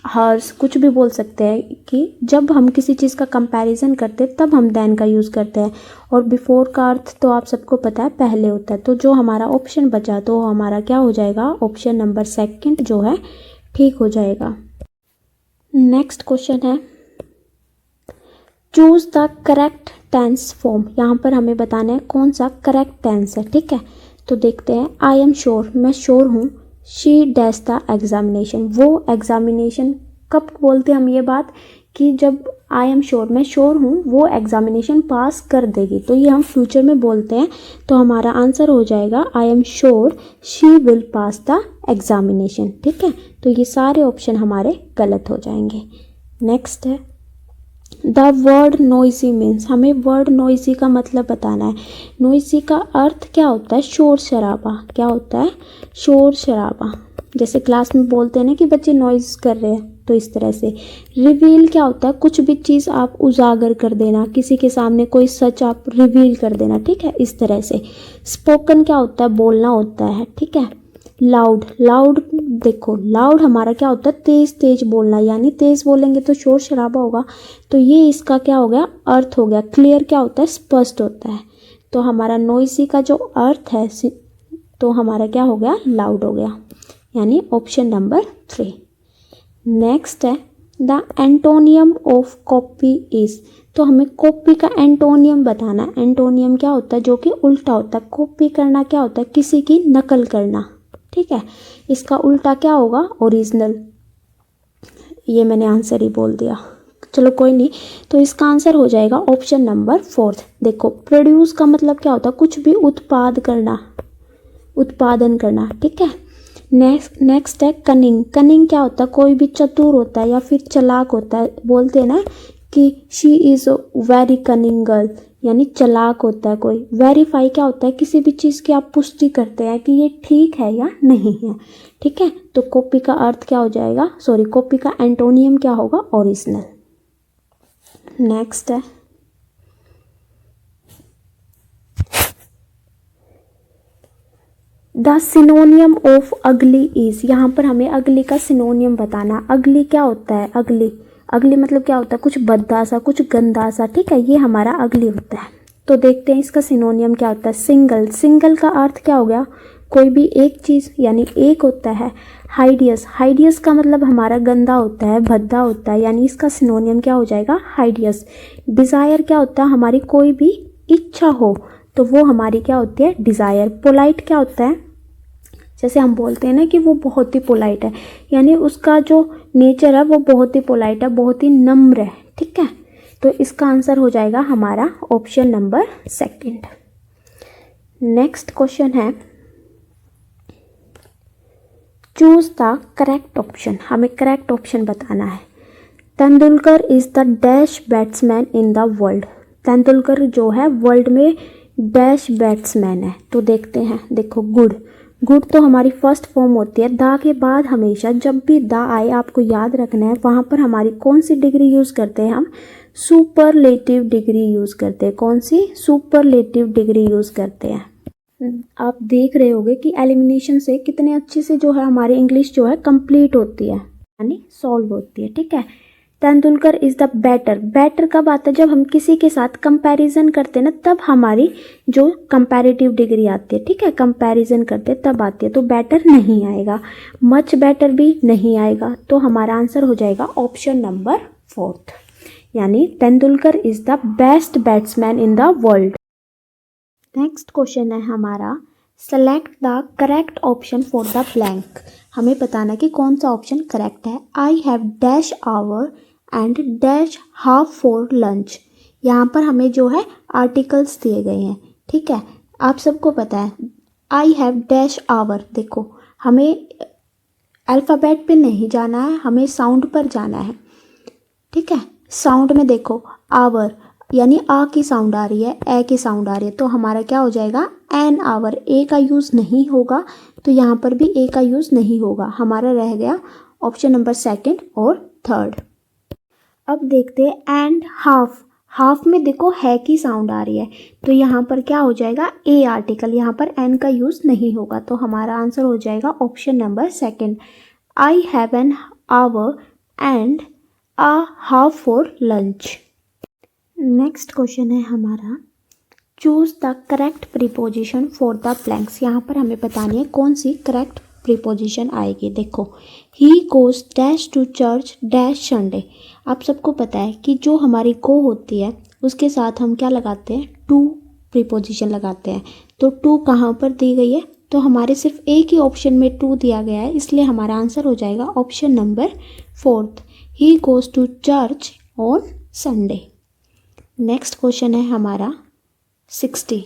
Speaker 1: hers, कुछ भी बोल सकते हैं कि जब हम किसी चीज़ का कंपैरिजन करते हैं तब हम देन का यूज़ करते हैं। और बिफोर का अर्थ तो आप सबको पता है पहले होता है। तो जो हमारा ऑप्शन बचा तो हमारा क्या हो जाएगा, ऑप्शन नंबर सेकंड जो है ठीक हो जाएगा। नेक्स्ट क्वेश्चन है, choose the correct tense form. यहाँ पर हमें बताना है कौन सा करेक्ट टेंस है, ठीक है। तो देखते हैं, आई एम श्योर, मैं श्योर हूँ। शी डैश द एग्जामिनेशन, वो एग्जामिनेशन कब बोलते हैं हम ये बात कि जब आई एम श्योर, मैं श्योर हूँ वो एग्जामिनेशन पास कर देगी, तो ये हम फ्यूचर में बोलते हैं। तो हमारा आंसर हो जाएगा I am sure she will pass the examination, ठीक है। तो ये सारे ऑप्शन हमारे गलत हो जाएंगे। नेक्स्ट है, द वर्ड नॉइजी मीन्स, हमें वर्ड नॉइजी का मतलब बताना है। नॉइजी का अर्थ क्या होता है, शोर शराबा। क्या होता है, शोर शराबा। जैसे क्लास में बोलते हैं ना कि बच्चे नॉइज कर रहे हैं, तो इस तरह से। रिवील क्या होता है, कुछ भी चीज़ आप उजागर कर देना, किसी के सामने कोई सच आप रिवील कर देना, ठीक है, इस तरह से। स्पोकन क्या होता है, बोलना होता है, ठीक है। लाउड, लाउड देखो, लाउड हमारा क्या होता है, तेज तेज बोलना, यानी तेज बोलेंगे तो शोर शराबा होगा, तो ये इसका क्या हो गया, अर्थ हो गया। क्लियर क्या होता है, स्पष्ट होता है। तो हमारा नॉइसी का जो अर्थ है तो हमारा क्या हो गया, लाउड हो गया, यानी ऑप्शन नंबर 3। नेक्स्ट है, the antonym of copy is. तो हमें कॉपी का एंटोनियम बताना है। एंटोनियम क्या होता है, जो कि उल्टा होता है। कॉपी करना क्या होता है, किसी की नकल करना, ठीक है। इसका उल्टा क्या होगा, ओरिजिनल। ये मैंने आंसर ही बोल दिया, चलो कोई नहीं। तो इसका आंसर हो जाएगा ऑप्शन नंबर 4। देखो, प्रोड्यूस का मतलब क्या होता है, कुछ भी उत्पाद करना, उत्पादन करना, ठीक है। नेक्स्ट है कनिंग। कनिंग क्या होता है, कोई भी चतुर होता है या फिर चालाक होता है। बोलते हैं ना कि she is very cunning girl, यानी चालाक होता है कोई। वेरीफाई क्या होता है, किसी भी चीज़ की आप पुष्टि करते हैं कि ये ठीक है या नहीं है, ठीक है। तो कॉपी का अर्थ क्या हो जाएगा, सॉरी, कॉपी का एंटोनियम क्या होगा, ओरिजिनल। नेक्स्ट है, द सिनोनियम ऑफ अगली इज। यहाँ पर हमें अगली का सिनोनियम बताना। अगली क्या होता है, अगली, अगली मतलब क्या होता है, कुछ भद्दा सा, कुछ गंदा सा, ठीक है, ये हमारा अगली होता है। तो देखते हैं इसका सिनोनियम क्या होता है। सिंगल, सिंगल का अर्थ क्या हो गया, कोई भी एक चीज़, यानी एक होता है। हाइडियस, हाइडियस का मतलब हमारा गंदा होता है, भद्दा होता है, यानी इसका सिनोनियम क्या हो जाएगा, हाइडियस। डिज़ायर क्या होता है, हमारी कोई भी इच्छा हो तो वो हमारी क्या होती है, डिज़ायर। पोलाइट क्या होता है, जैसे हम बोलते हैं ना कि वो बहुत ही पोलाइट है, यानी उसका जो नेचर है वो बहुत ही पोलाइट है, बहुत ही नम्र है, ठीक है। तो इसका आंसर हो जाएगा हमारा ऑप्शन नंबर 2। नेक्स्ट क्वेश्चन है, चूज द करेक्ट ऑप्शन। हमें करेक्ट ऑप्शन बताना है। Tendulkar is the dash batsman in the world. Tendulkar जो है वर्ल्ड में डैश बैट्समैन है। तो देखते हैं, देखो, गुड, गुड तो हमारी फर्स्ट फॉर्म होती है। दा के बाद हमेशा जब भी दा आए आपको याद रखना है वहाँ पर हमारी कौन सी डिग्री यूज़ करते हैं हम, सुपरलेटिव डिग्री यूज़ करते हैं। कौन सी? सुपरलेटिव डिग्री यूज़ करते हैं। आप देख रहे होंगे कि एलिमिनेशन से कितने अच्छे से जो है हमारी इंग्लिश जो है कंप्लीट होती है, यानी सॉल्व होती है। ठीक है, Tendulkar is the better. Better कब आता है? जब हम किसी के साथ कंपैरिजन करते हैं ना, तब हमारी जो कंपैरेटिव डिग्री आती है। ठीक है, कंपैरिजन करते तब आती है, तो बेटर नहीं आएगा। मच बेटर भी नहीं आएगा, तो हमारा आंसर हो जाएगा ऑप्शन नंबर 4, यानी Tendulkar is the best batsman in the world. Next question है हमारा, select the correct option for the blank. हमें बताना कि कौन सा ऑप्शन करेक्ट है। I have dash our and dash half for lunch. यहाँ पर हमें जो है आर्टिकल्स दिए गए हैं। ठीक है, आप सबको पता है आई हैव डैश आवर। देखो, हमें अल्फ़ाबेट पे नहीं जाना है, हमें साउंड पर जाना है। ठीक है, साउंड में देखो, आवर यानी आ की साउंड आ रही है, ए की साउंड आ रही है, तो हमारा क्या हो जाएगा? An hour. ए का यूज़ नहीं होगा, तो यहाँ पर भी ए का यूज़ नहीं होगा। हमारा रह गया ऑप्शन नंबर 2 और 3। अब देखते हैं एंड हाफ। हाफ में देखो है की साउंड आ रही है, तो यहाँ पर क्या हो जाएगा? ए आर्टिकल। यहाँ पर एन का यूज़ नहीं होगा, तो हमारा आंसर हो जाएगा option number 2। I have an hour and a half for lunch. Next question है हमारा, choose the correct preposition for the blanks. यहाँ पर हमें बतानी है कौन सी करेक्ट प्रीपोजिशन आएगी। देखो, he goes dash to church dash Sunday. आप सबको पता है कि जो हमारी गो होती है उसके साथ हम क्या लगाते हैं? टू प्रीपोजिशन लगाते हैं। तो टू कहाँ पर दी गई है? तो हमारे सिर्फ एक ही ऑप्शन में टू दिया गया है, इसलिए हमारा आंसर हो जाएगा option number 4, he goes to church on Sunday. Next question है हमारा 60,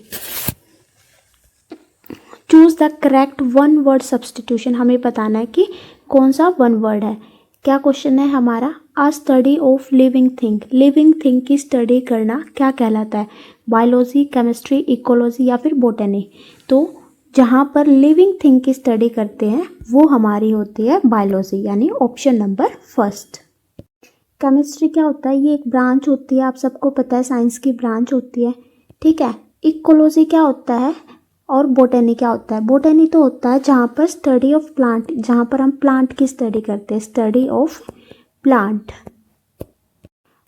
Speaker 1: choose the correct one word substitution. हमें बताना है कि कौन सा वन वर्ड है। क्या क्वेश्चन है हमारा? A study of living thing. Living thing की स्टडी करना क्या कहलाता है? बायोलॉजी, केमिस्ट्री, इकोलॉजी या फिर बोटनी। तो जहाँ पर लिविंग थिंग की स्टडी करते हैं वो हमारी होती है बायोलॉजी, यानी ऑप्शन नंबर 1। केमिस्ट्री क्या होता है? ये एक ब्रांच होती है, आप सबको पता है, साइंस की ब्रांच होती है। ठीक है, इकोलॉजी क्या होता है और बोटनी क्या होता है? बोटनी तो होता है जहाँ पर स्टडी ऑफ प्लांट, जहाँ पर हम प्लांट की स्टडी करते हैं, स्टडी ऑफ प्लांट।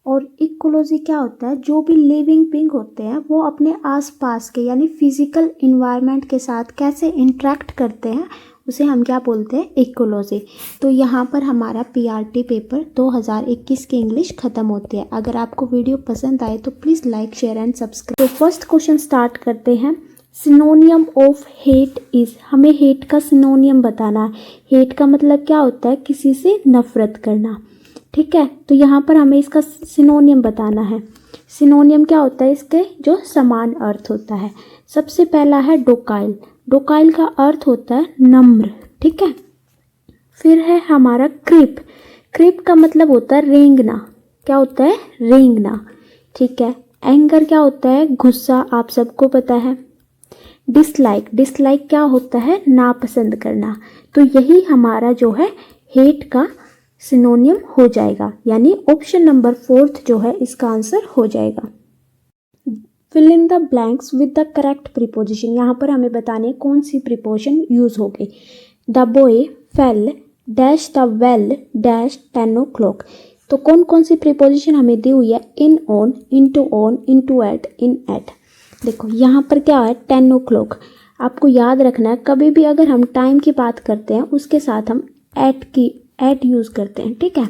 Speaker 1: और इकोलॉजी क्या होता है? जो भी लिविंग बीइंग होते हैं वो अपने आसपास के यानी फिजिकल इन्वायरमेंट के साथ कैसे इंटरेक्ट करते हैं, उसे हम क्या बोलते हैं? इकोलॉजी। तो यहाँ पर हमारा पीआरटी पेपर 2021 की इंग्लिश ख़त्म होती है। अगर आपको वीडियो पसंद आए तो please like, share and subscribe. तो फर्स्ट क्वेश्चन स्टार्ट करते हैं। सिनोनियम ऑफ हेट इज़। हमें हेट का सिनोनियम बताना है। हेट का मतलब क्या होता है? किसी से नफरत करना। ठीक है, तो यहाँ पर हमें इसका सिनोनियम बताना है। सिनोनियम क्या होता है? इसके जो समान अर्थ होता है। सबसे पहला है डोकाइल। डोकाइल का अर्थ होता है नम्र। ठीक है, फिर है हमारा क्रिप। क्रिप का मतलब होता है रेंगना। क्या होता है? रेंगना। ठीक है, एंगर क्या होता है? गुस्सा, आप सबको पता है। डिसलाइक, डिसलाइक क्या होता है? नापसंद करना। तो यही हमारा जो है हेट का सिनोनियम हो जाएगा, यानी ऑप्शन नंबर 4 जो है इसका आंसर हो जाएगा। Fill in the blanks with the correct preposition. यहाँ पर हमें बताने कौन सी प्रीपोजिशन यूज होगी। The boy fell dash the well dash 10 o'clock। तो कौन कौन सी प्रीपोजिशन हमें दी हुई है? In on, into at, in at. देखो यहाँ पर क्या है? 10 o'clock। आपको याद रखना है, कभी भी अगर हम टाइम की बात करते हैं उसके साथ हम एट यूज़ करते हैं। ठीक है,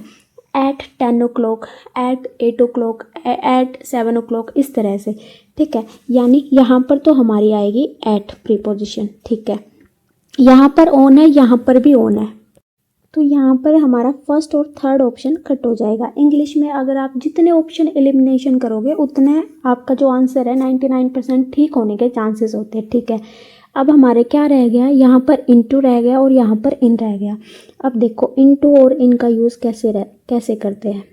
Speaker 1: eight 10 o'clock, eight 8 o'clock, eight 7 o'clock, इस तरह से। ठीक है, यानी यहाँ पर तो हमारी आएगी एट प्रीपोजिशन। ठीक है, यहाँ पर ऑन है, यहाँ पर भी ऑन है, तो यहाँ पर हमारा फर्स्ट और थर्ड ऑप्शन कट हो जाएगा। इंग्लिश में अगर आप जितने ऑप्शन एलिमिनेशन करोगे उतने आपका जो आंसर है 99% ठीक होने के चांसेस होते हैं। ठीक है, अब हमारे क्या रह गया? यहाँ पर इनटू रह गया और यहाँ पर इन रह गया। अब देखो इनटू और इन का यूज़ कैसे करते हैं।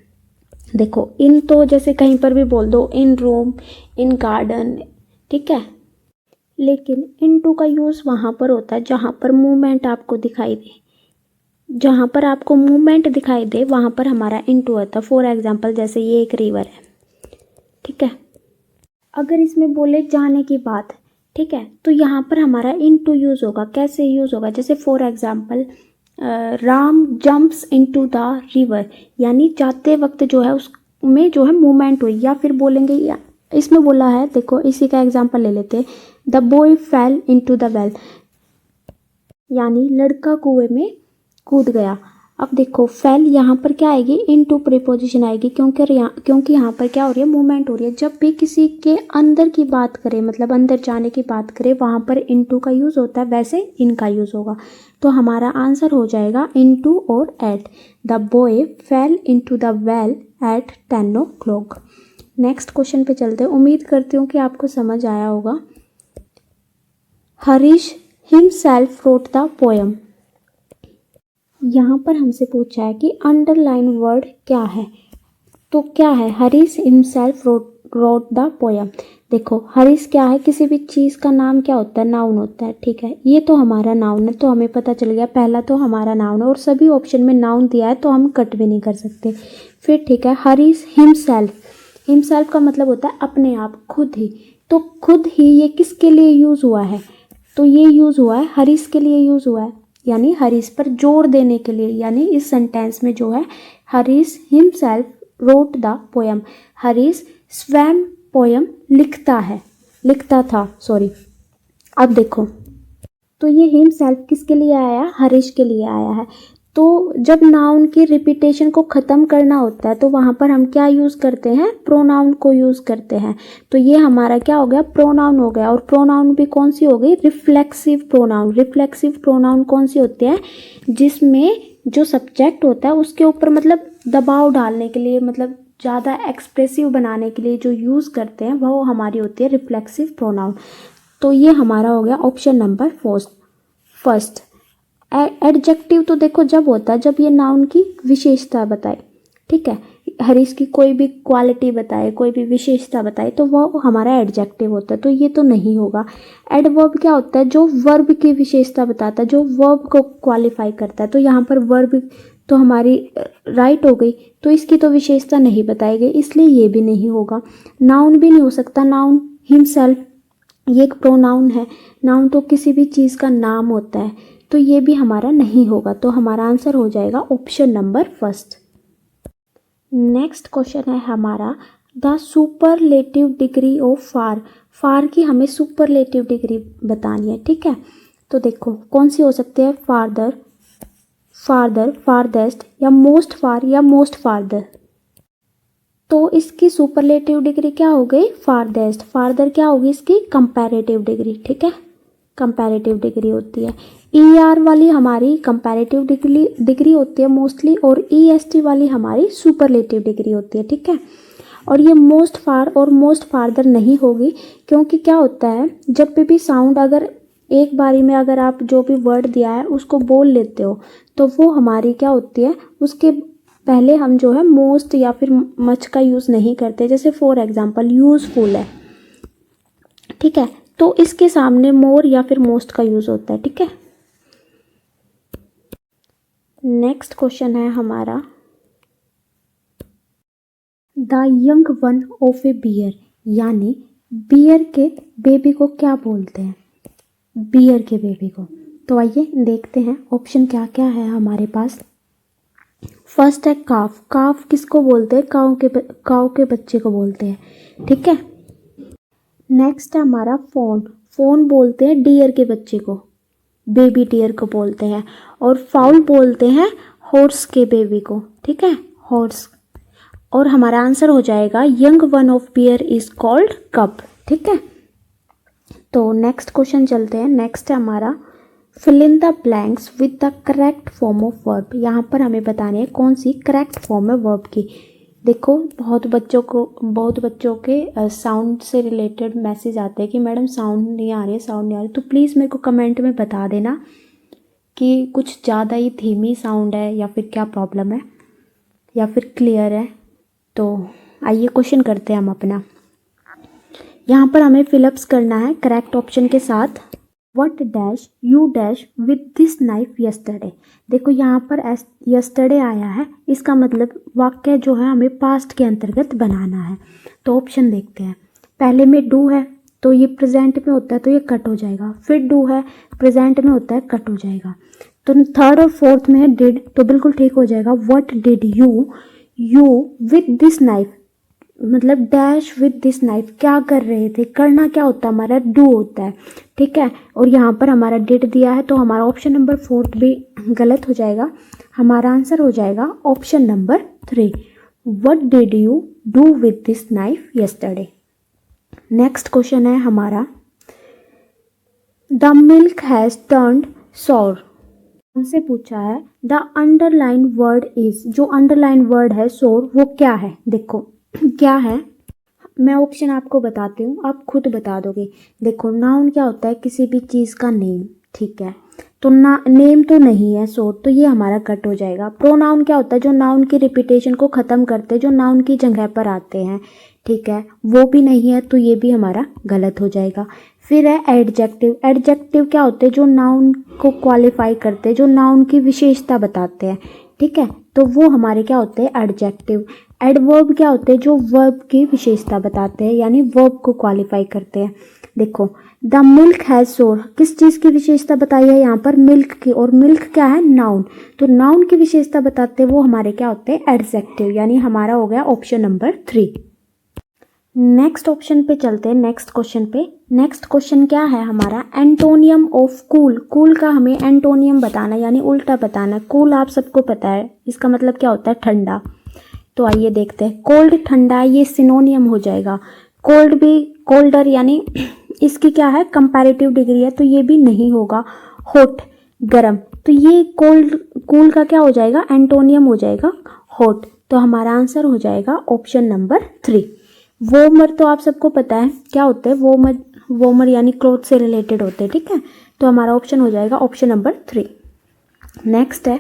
Speaker 1: देखो इन तो जैसे कहीं पर भी बोल दो, इन रूम, इन गार्डन। ठीक है, लेकिन इनटू का यूज़ वहाँ पर होता है जहाँ पर मूवमेंट आपको दिखाई दे। जहाँ पर आपको मूवमेंट दिखाई दे वहाँ पर हमारा इनटू आता है। फॉर एग्जाम्पल जैसे ये एक रिवर है, ठीक है। अगर इसमें बोले जाने की बात, ठीक है, तो यहाँ पर हमारा इनटू यूज़ होगा। कैसे यूज़ होगा? जैसे for example Ram jumps into the river, यानी जाते वक्त जो है उसमें जो है मूवमेंट हुई। या फिर बोलेंगे या इसमें बोला है, देखो इसी का एग्जाम्पल ले लेते हैं, the boy fell into the well, यानी लड़का कुएं में कूद गया। अब देखो फेल यहाँ पर क्या आएगी? इनटू प्रीपोजिशन आएगी, क्योंकि यहाँ पर क्या हो रही है? मूवमेंट हो रही है। जब भी किसी के अंदर की बात करें, मतलब अंदर जाने की बात करें, वहाँ पर इनटू का यूज़ होता है, वैसे इनका यूज़ होगा। तो हमारा आंसर हो जाएगा इनटू और एट। The boy fell into the well at 10 o'clock। Next question पे चलते हैं। उम्मीद करती हूँ कि आपको समझ आया होगा। Harish himself wrote the poem. यहाँ पर हमसे पूछा है कि अंडरलाइन वर्ड क्या है, तो क्या है? Harish himself wrote the poem. देखो हरीश क्या है? किसी भी चीज़ का नाम क्या होता है? नाउन होता है, ठीक है। ये तो हमारा नाउन है, तो हमें पता चल गया, पहला तो हमारा नाउन है, और सभी ऑप्शन में नाउन दिया है तो हम कट भी नहीं कर सकते। फिर ठीक है, हरीश हिमसेल्फ, हिमसेल्फ का मतलब होता है अपने आप, खुद ही। तो खुद ही ये किसके लिए यूज़ हुआ है? तो ये यूज़ हुआ है हरीश के लिए यूज़ हुआ है, यानी हरीश पर जोर देने के लिए। यानी इस सेंटेंस में जो है Harish himself wrote the poem, Harish स्वयं पोएम लिखता था, सॉरी। अब देखो, तो ये हिमसेल्फ किसके लिए आया? हरीश के लिए आया है। तो जब नाउन की रिपीटेशन को ख़त्म करना होता है तो वहाँ पर हम क्या यूज़ करते हैं? प्रोनाउन को यूज़ करते हैं। तो ये हमारा क्या हो गया? प्रोनाउन हो गया। और प्रोनाउन भी कौन सी हो गई? Reflexive pronoun. रिफ्लेक्सिव प्रोनाउन कौन सी होती है? जिसमें जो सब्जेक्ट होता है उसके ऊपर मतलब दबाव डालने के लिए, मतलब ज़्यादा एक्सप्रेसिव बनाने के लिए जो यूज़ करते हैं वो हमारी होती है रिफ्लेक्सिव प्रोनाउन। तो ये हमारा हो गया ऑप्शन नंबर फर्स्ट। एडजेक्टिव तो देखो जब होता है जब ये नाउन की विशेषता बताए, ठीक है, हरीश की कोई भी क्वालिटी बताए, कोई भी विशेषता बताए, तो वो हमारा एडजेक्टिव होता है, तो ये तो नहीं होगा। एडवर्ब क्या होता है? जो वर्ब की विशेषता बताता है, जो वर्ब को क्वालिफाई करता है। तो यहाँ पर वर्ब तो हमारी राइट हो गई, तो इसकी तो विशेषता नहीं बताई गई, इसलिए ये भी नहीं होगा। नाउन भी नहीं हो सकता। नाउन हिमसेल्फ ये एक प्रोनाउन है, नाउन तो किसी भी चीज़ का नाम होता है, तो ये भी हमारा नहीं होगा। तो हमारा आंसर हो जाएगा option number first. Next question है हमारा, द सुपरलेटिव डिग्री ऑफ फार। फार की हमें सुपरलेटिव डिग्री बतानी है, ठीक है। तो देखो कौन सी हो सकती है? फारदर, फारदेस्ट, या मोस्ट फार, या मोस्ट फारदर। तो इसकी सुपरलेटिव डिग्री क्या हो गई? फारदेस्ट। फारदर क्या होगी इसकी? कंपैरेटिव डिग्री, ठीक है, कंपैरेटिव डिग्री होती है। ER वाली हमारी कंपैरेटिव डिग्री होती है मोस्टली, और EST वाली हमारी सुपरलेटिव डिग्री होती है, ठीक है। और ये मोस्ट फार और मोस्ट फारदर नहीं होगी, क्योंकि क्या होता है जब भी साउंड अगर एक बारी में अगर आप जो भी वर्ड दिया है उसको बोल लेते हो तो वो हमारी क्या होती है, उसके पहले हम जो है मोस्ट या फिर मच का यूज़ नहीं करते। जैसे फॉर एग्जांपल यूज़फुल है, ठीक है, तो इसके सामने मोर या फिर मोस्ट का यूज़ होता है, ठीक है। नेक्स्ट क्वेश्चन है हमारा, the young one of a bear, यानी बियर के बेबी को क्या बोलते हैं? बियर के बेबी को। तो आइए देखते हैं ऑप्शन क्या क्या है हमारे पास। फर्स्ट है काफ। काफ किसको बोलते हैं? काऊ के बच्चे को बोलते हैं, ठीक है। नेक्स्ट है हमारा फोन। फोन बोलते हैं डियर के बच्चे को, बेबी डियर को बोलते हैं। और फाउल बोलते हैं हॉर्स के बेबी को, ठीक है, हॉर्स। और हमारा आंसर हो जाएगा young one of bear is called cub, ठीक है। तो नेक्स्ट क्वेश्चन चलते हैं। नेक्स्ट है हमारा, fill in the blanks with the correct form of verb. यहाँ पर हमें बतानी है कौन सी करेक्ट फॉर्म है वर्ब की। देखो बहुत बच्चों के साउंड से रिलेटेड मैसेज आते हैं कि मैडम साउंड नहीं आ रही है, तो प्लीज़ मेरे को कमेंट में बता देना कि कुछ ज़्यादा ही धीमी साउंड है या फिर क्या प्रॉब्लम है या फिर क्लियर है। तो आइए क्वेश्चन करते हैं हम अपना। यहाँ पर हमें फिलअप्स करना है करेक्ट ऑप्शन के साथ। What dash you dash with this knife yesterday. देखो यहाँ पर यस्टरडे आया है, इसका मतलब वाक्य जो है हमें पास्ट के अंतर्गत बनाना है। तो ऑप्शन देखते हैं। पहले में डू है तो ये प्रेजेंट में होता है तो ये कट हो जाएगा, फिर डू है प्रेजेंट में होता है कट हो जाएगा। तो थर्ड और फोर्थ में है डिड तो बिल्कुल ठीक हो जाएगा। What did you with this knife, मतलब डैश विद दिस नाइफ, क्या कर रहे थे, करना क्या होता है हमारा, डू होता है, ठीक है। और यहाँ पर हमारा डिड दिया है तो हमारा ऑप्शन नंबर 4 भी गलत हो जाएगा। हमारा आंसर हो जाएगा option number 3। What did you do with this knife yesterday. Next question है हमारा, the milk has turned sour. हमसे पूछा है द अंडरलाइन वर्ड इज, जो अंडरलाइन वर्ड है सोर वो क्या है। देखो क्या है, मैं ऑप्शन आपको बताती हूँ, आप खुद बता दोगे। देखो नाउन क्या होता है, किसी भी चीज़ का नेम, ठीक है। तो ना नेम तो नहीं है सोर, तो ये हमारा कट हो जाएगा। प्रोनाउन क्या होता है, जो नाउन की रिपीटेशन को ख़त्म करते हैं, जो नाउन की जगह पर आते हैं, ठीक है, वो भी नहीं है तो ये भी हमारा गलत हो जाएगा। फिर है एडजेक्टिव। एडजेक्टिव क्या होते हैं, जो नाउन को क्वालिफाई करते हैं, जो नाउन की विशेषता बताते हैं, ठीक है, तो वो हमारे क्या होते हैं एडजेक्टिव। एडवर्ब क्या होते हैं, जो वर्ब की विशेषता बताते हैं, यानी वर्ब को क्वालिफाई करते हैं। देखो द मिल्क हैज़ सोर, किस चीज़ की विशेषता बताई है यहाँ पर, मिल्क की, और मिल्क क्या है नाउन, तो नाउन की विशेषता बताते हैं वो हमारे क्या होते हैं एडजेक्टिव, यानी हमारा हो गया ऑप्शन नंबर 3। नेक्स्ट ऑप्शन पे चलते हैं, नेक्स्ट क्वेश्चन पे। नेक्स्ट क्वेश्चन क्या है हमारा, एंटोनियम ऑफ कूल। कूल का हमें एंटोनियम बताना यानी उल्टा बताना। कूल आप सबको पता है इसका मतलब क्या होता है ठंडा, तो आइए देखते हैं। कोल्ड ठंडा, ये सिनोनियम हो जाएगा। कोल्ड भी कोल्डर, यानी इसकी क्या है कंपैरेटिव डिग्री है, तो ये भी नहीं होगा। हॉट गरम, तो ये कोल्ड कूल का क्या हो जाएगा एंटोनियम हो जाएगा हॉट। तो हमारा आंसर हो जाएगा ऑप्शन नंबर 3। वोमर तो आप सबको पता है क्या होते हैं, वोमर यानी क्लोथ से रिलेटेड होते हैं, ठीक है। तो हमारा ऑप्शन हो जाएगा ऑप्शन नंबर 3। नेक्स्ट है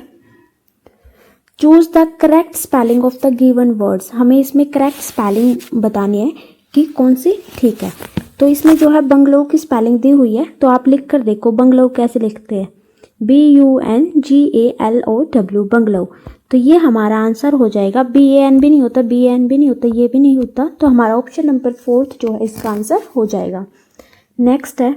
Speaker 1: choose the correct spelling of the given words. हमें इसमें करेक्ट स्पेलिंग बतानी है कि कौन सी ठीक है। तो इसमें जो है बंगलो की स्पेलिंग दी हुई है, तो आप लिख कर देखो बंगलो कैसे लिखते हैं, BUNGALOW बंगलो। तो ये हमारा आंसर हो जाएगा। BAN भी नहीं होता, BAN भी नहीं होता, ये भी नहीं होता, तो हमारा ऑप्शन नंबर 4 जो है इसका आंसर हो जाएगा। नेक्स्ट है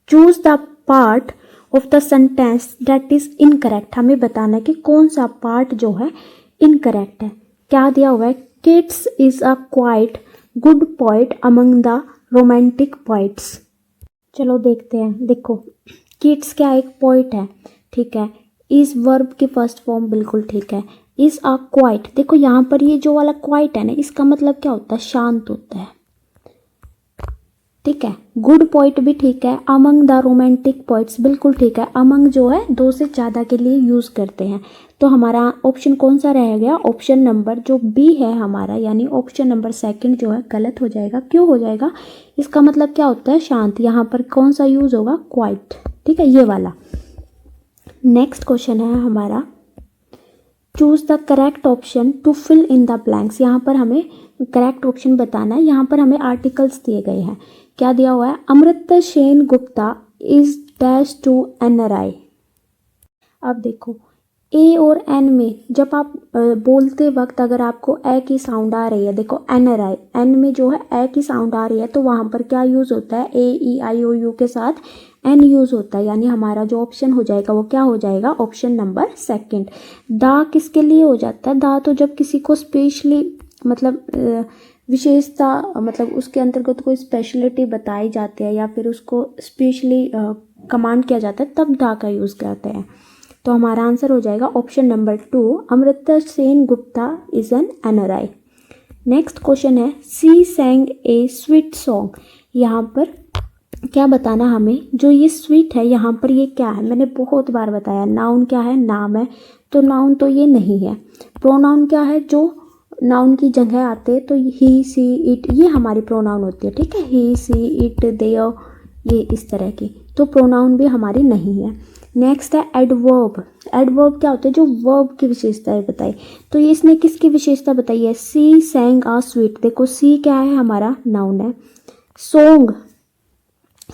Speaker 1: choose the part of the sentence that is incorrect. हमें बताना है कि कौन सा पार्ट जो है इनकरेक्ट है। क्या दिया हुआ है, kids is a quite good poet among the romantic poets. चलो देखते हैं। देखो किड्स क्या एक पोइट है, ठीक है। इस वर्ब की फर्स्ट फॉर्म बिल्कुल ठीक है। इज अ क्वाइट, देखो यहाँ पर ये जो वाला क्वाइट है ना, इसका मतलब क्या होता है शांत होता है, ठीक है। गुड पोइट भी ठीक है। अमंग द रोमांटिक पोइट्स बिल्कुल ठीक है। अमंग जो है 2 से ज़्यादा के लिए यूज़ करते हैं। तो हमारा ऑप्शन कौन सा रह गया, ऑप्शन नंबर जो बी है हमारा, यानी ऑप्शन नंबर 2 जो है गलत हो जाएगा। क्यों हो जाएगा, इसका मतलब क्या होता है शांत। यहाँ पर कौन सा यूज़ होगा क्वाइट, ठीक है, ये वाला। नेक्स्ट क्वेश्चन है हमारा choose the correct option to fill in the blanks. यहाँ पर हमें करेक्ट ऑप्शन बताना है। यहाँ पर हमें आर्टिकल्स दिए गए हैं। क्या दिया हुआ है, Amrita Sen Gupta is dash to NRI। अब देखो ए और एन में जब आप बोलते वक्त अगर आपको ए की साउंड आ रही है, देखो NRI, एन में जो है ए की साउंड आ रही है, तो वहाँ पर क्या यूज़ होता है, AEIOU के साथ एन यूज़ होता है, यानी हमारा जो ऑप्शन हो जाएगा वो क्या हो जाएगा, ऑप्शन नंबर 2। दा किसके लिए हो जाता है, दा तो जब किसी को स्पेशली मतलब विशेषता, मतलब उसके अंतर्गत कोई स्पेशलिटी बताई जाती है या फिर उसको स्पेशली कमांड किया जाता है, तब दा का यूज़ करते हैं। तो हमारा आंसर हो जाएगा option number 2, Amrita Sen Gupta is an NRI। Next question है सी सैंग ए स्वीट सॉन्ग। यहाँ पर क्या बताना हमें, जो ये स्वीट है यहाँ पर ये क्या है, मैंने बहुत बार बताया नाउन क्या है, नाम है, तो नाउन तो ये नहीं है। प्रोनाउन क्या है, जो नाउन की जगह आते हैं, तो ही सी इट ये हमारी प्रोनाउन होती है, ठीक है, ही सी इट देयर ये इस तरह की, तो प्रोनाउन भी हमारी नहीं है। नेक्स्ट है एडवर्ब। एडवर्ब क्या होता है, जो वर्ब की विशेषताएं बताई, तो ये इसने किसकी विशेषता बताई है, सी सैंग आ स्वीट। देखो सी क्या है हमारा नाउन है, सॉन्ग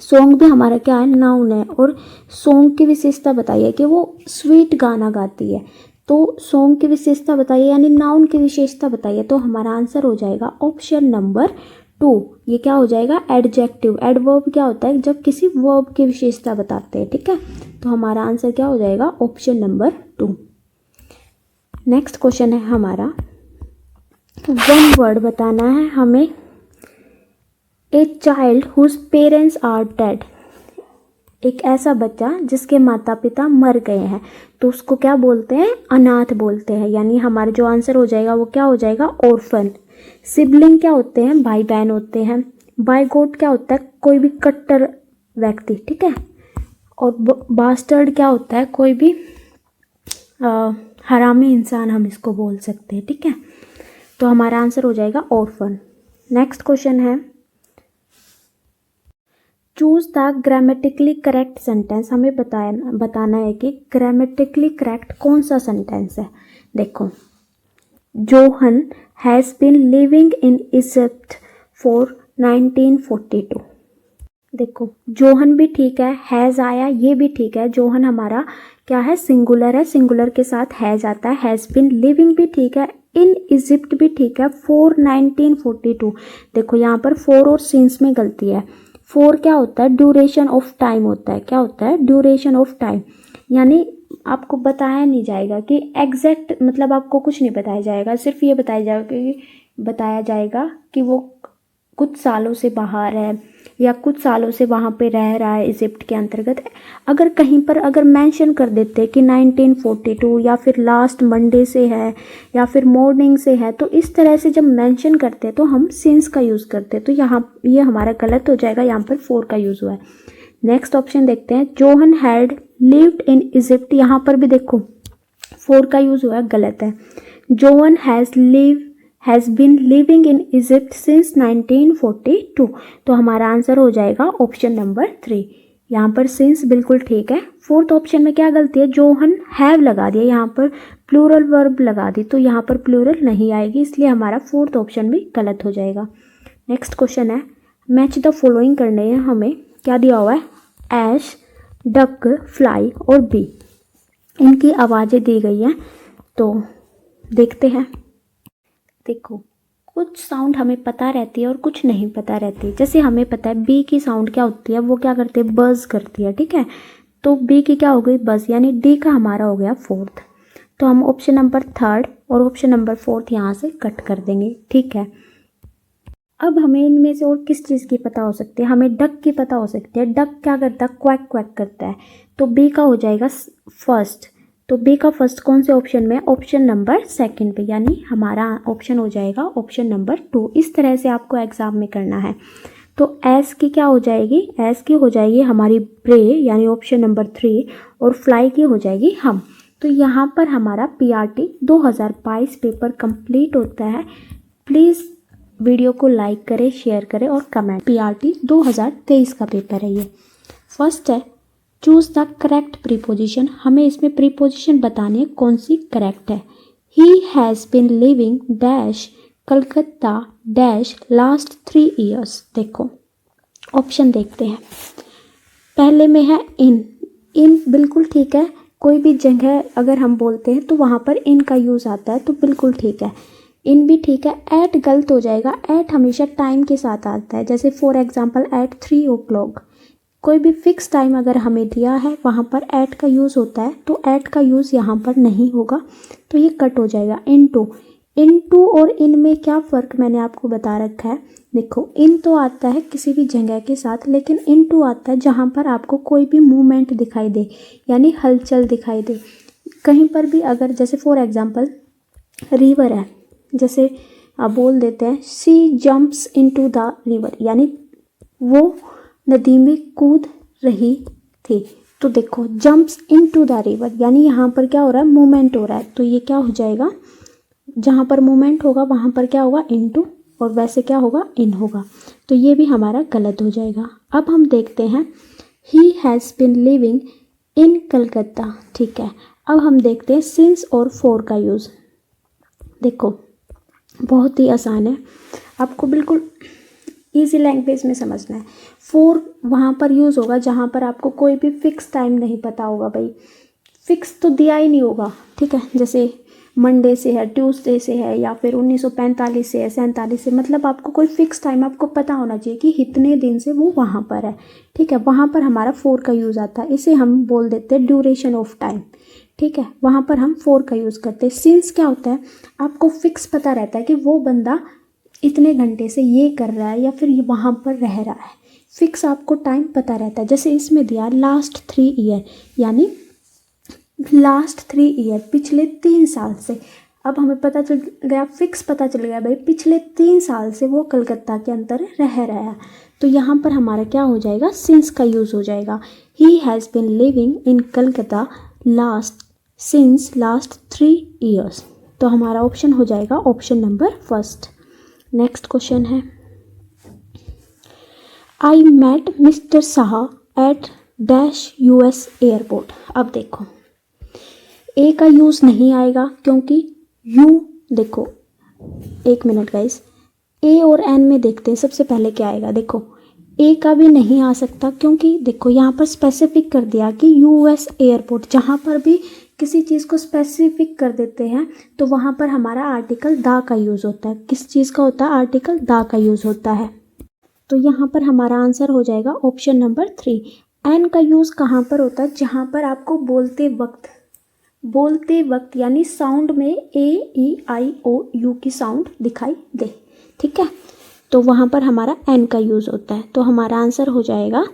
Speaker 1: सॉन्ग भी हमारा क्या है, नाउन है, और सॉन्ग की विशेषता बताइए कि वो स्वीट गाना गाती है। तो सॉन्ग की विशेषता बताइए यानी नाउन की विशेषता बताइए, तो हमारा आंसर हो जाएगा ऑप्शन नंबर 2। ये क्या हो जाएगा, एडजेक्टिव। एडवर्ब क्या होता है, जब किसी वर्ब की विशेषता बताते हैं, ठीक है। तो हमारा आंसर क्या हो जाएगा, ऑप्शन नंबर 2। नेक्स्ट क्वेश्चन है हमारा, वन वर्ड बताना है हमें। A child whose parents are dead, एक ऐसा बच्चा जिसके माता पिता मर गए हैं, तो उसको क्या बोलते हैं, अनाथ बोलते हैं। यानी हमारा जो आंसर हो जाएगा वो क्या हो जाएगा, ऑर्फन। सिबलिंग क्या होते हैं, भाई बहन होते हैं। बाइगोट क्या होता है, कोई भी कट्टर व्यक्ति, ठीक है। और बास्टर्ड क्या होता है, कोई भी हरामी इंसान हम इसको बोल सकते हैं, ठीक है। तो हमारा आंसर हो जाएगा ऑर्फन। नेक्स्ट क्वेश्चन है, choose the grammatically correct sentence. हमें बताना है कि ग्रामेटिकली करेक्ट कौन सा सेंटेंस है। देखो, John has been living in Egypt for 1942। देखो, जोहन भी ठीक है, हैज़ आया ये भी ठीक है। जोहन हमारा क्या है, सिंगुलर है, सिंगुलर के साथ हैज़ आता है। हैज़ बीन लिविंग भी ठीक है, इन इजिप्ट भी ठीक है, फॉर 1942। देखो यहाँ पर फॉर और सिंस में गलती है। फॉर क्या होता है, ड्यूरेशन ऑफ टाइम होता है। क्या होता है, ड्यूरेशन ऑफ टाइम। यानी आपको बताया नहीं जाएगा कि एग्जैक्ट, मतलब आपको कुछ नहीं बताया जाएगा, सिर्फ ये बताया जाएगा कि वो कुछ सालों से बाहर है या कुछ सालों से वहाँ पे रह रहा है इजिप्ट के अंतर्गत। अगर कहीं पर अगर मेंशन कर देते कि 1942 या फिर लास्ट मंडे से है या फिर मॉर्निंग से है, तो इस तरह से जब मेंशन करते तो हम सिंस का यूज़ करते, तो यहाँ ये हमारा गलत हो जाएगा, यहाँ पर फॉर का यूज़ हुआ है। नेक्स्ट ऑप्शन देखते हैं, Johan had lived in Egypt. यहाँ पर भी देखो फॉर का यूज़ हुआ है, गलत है। John has been living in Egypt since 1942। तो हमारा आंसर हो जाएगा ऑप्शन नंबर 3। यहाँ पर सिंस बिल्कुल ठीक है। फोर्थ ऑप्शन में क्या गलती है, जोहन हैव लगा दिया, यहाँ पर प्लूरल वर्ब लगा दी, तो यहाँ पर प्लूरल नहीं आएगी, इसलिए हमारा फोर्थ ऑप्शन भी गलत हो जाएगा। नेक्स्ट क्वेश्चन है, मैच द फॉलोइंग करने हैं हमें। क्या दिया हुआ है, ऐश, डक, फ्लाई और बी, इनकी आवाज़ें दी गई हैं, तो देखते हैं। देखो, कुछ साउंड हमें पता रहती है और कुछ नहीं पता रहती। जैसे हमें पता है बी की साउंड क्या होती है, वो क्या करती है, बज़ करती है, ठीक है। तो बी की क्या हो गई, बज़, यानी डी का हमारा हो गया फोर्थ। तो हम ऑप्शन नंबर 3 और ऑप्शन नंबर 4 यहाँ से कट कर देंगे, ठीक है। अब हमें इनमें से और किस चीज़ की पता हो सकती है, हमें डक की पता हो सकती है। डक क्या करता है, क्वैक क्वैक करता है, तो बी का हो जाएगा फर्स्ट। तो बी का फर्स्ट कौन से ऑप्शन में, ऑप्शन नंबर 2 पे, यानी हमारा ऑप्शन हो जाएगा ऑप्शन नंबर 2। इस तरह से आपको एग्जाम में करना है। तो एस की क्या हो जाएगी, एस की हो जाएगी हमारी प्रे, यानी ऑप्शन नंबर 3, और फ्लाई की हो जाएगी हम। तो यहाँ पर हमारा PRT 2022 पेपर कंप्लीट होता है। प्लीज़ वीडियो को लाइक करें, शेयर करें और कमेंट। PRT 2023 का पेपर है ये। फर्स्ट है, चूज़ द करेक्ट प्रीपोजिशन। हमें इसमें प्रीपोजिशन बतानी है कौन सी करेक्ट है। ही has been living dash Calcutta dash last 3 years। देखो ऑप्शन देखते हैं, पहले में है इन। इन बिल्कुल ठीक है, कोई भी जगह अगर हम बोलते हैं तो वहाँ पर इन का यूज़ आता है, तो बिल्कुल ठीक है। इन भी ठीक है। एट गलत हो जाएगा, एट हमेशा टाइम के साथ आता है, जैसे फॉर एग्जांपल एट 3 o'clock। कोई भी फिक्स टाइम अगर हमें दिया है वहाँ पर एट का यूज़ होता है, तो एट का यूज़ यहाँ पर नहीं होगा, तो ये कट हो जाएगा। इनटू और इन में क्या फ़र्क मैंने आपको बता रखा है। देखो, इन तो आता है किसी भी जगह के साथ, लेकिन इनटू आता है जहाँ पर आपको कोई भी मूवमेंट दिखाई दे, यानी हलचल दिखाई दे कहीं पर भी। अगर जैसे फॉर एग्जांपल रिवर है, जैसे आप बोल देते हैं she jumps into the river, यानी वो नदी में कूद रही थी। तो देखो, जंप्स इनटू द रिवर, यानी यहाँ पर क्या हो रहा है, मूवमेंट हो रहा है, तो ये क्या हो जाएगा, जहाँ पर मूवमेंट होगा वहाँ पर क्या होगा, इनटू, और वैसे क्या होगा, इन होगा, तो ये भी हमारा गलत हो जाएगा। अब हम देखते हैं, ही has been living in Calcutta, ठीक है। अब हम देखते हैं सिंस और फॉर का यूज़। देखो बहुत ही आसान है, आपको बिल्कुल इजी लैंग्वेज में समझना है। फॉर वहाँ पर यूज़ होगा जहाँ पर आपको कोई भी फिक्स टाइम नहीं पता होगा, भाई फिक्स तो दिया ही नहीं होगा, ठीक है। जैसे मंडे से है, ट्यूसडे से है, या फिर 1945 से है, 47 से, मतलब आपको कोई फिक्स टाइम आपको पता होना चाहिए कि इतने दिन से वो वहाँ पर है, ठीक है। वहाँ पर हमारा फॉर का यूज़ आता है, इसे हम बोल देते हैं ड्यूरेशन ऑफ टाइम, ठीक है। वहाँ पर हम फॉर का यूज़ करते हैं। सिंस क्या होता है, आपको फिक्स पता रहता है कि वो बंदा इतने घंटे से ये कर रहा है या फिर ये वहाँ पर रह रहा है, फिक्स आपको टाइम पता रहता है। जैसे इसमें दिया लास्ट 3 ईयर, यानी लास्ट 3 ईयर, पिछले 3 साल से। अब हमें पता चल गया, फिक्स पता चल गया भाई पिछले 3 साल से वो कलकत्ता के अंदर रह रहा है, तो यहाँ पर हमारा क्या हो जाएगा, सिंस का यूज़ हो जाएगा। He has been living in Calcutta since last 3 years. तो हमारा ऑप्शन हो जाएगा option number first. Next question है, I met mister Shah at dash US airport. अब देखो ए का यूज़ नहीं आएगा क्योंकि यू, देखो एक मिनट गाइस, ए और एन में देखते हैं सबसे पहले क्या आएगा। देखो ए का भी नहीं आ सकता क्योंकि देखो यहाँ पर स्पेसिफिक कर दिया कि यूएस एयरपोर्ट, जहाँ पर भी किसी चीज़ को स्पेसिफिक कर देते हैं तो वहाँ पर हमारा आर्टिकल दा का यूज़ होता है। किस चीज़ का होता है, आर्टिकल दा का यूज़ होता है। तो यहाँ पर हमारा आंसर हो जाएगा ऑप्शन नंबर 3। एन का यूज़ कहाँ पर होता है, जहाँ पर आपको बोलते वक्त यानी साउंड में ए ई आई ओ यू की साउंड दिखाई दे, ठीक है। तो वहाँ पर हमारा एन का यूज़ होता है। तो हमारा आंसर हो जाएगा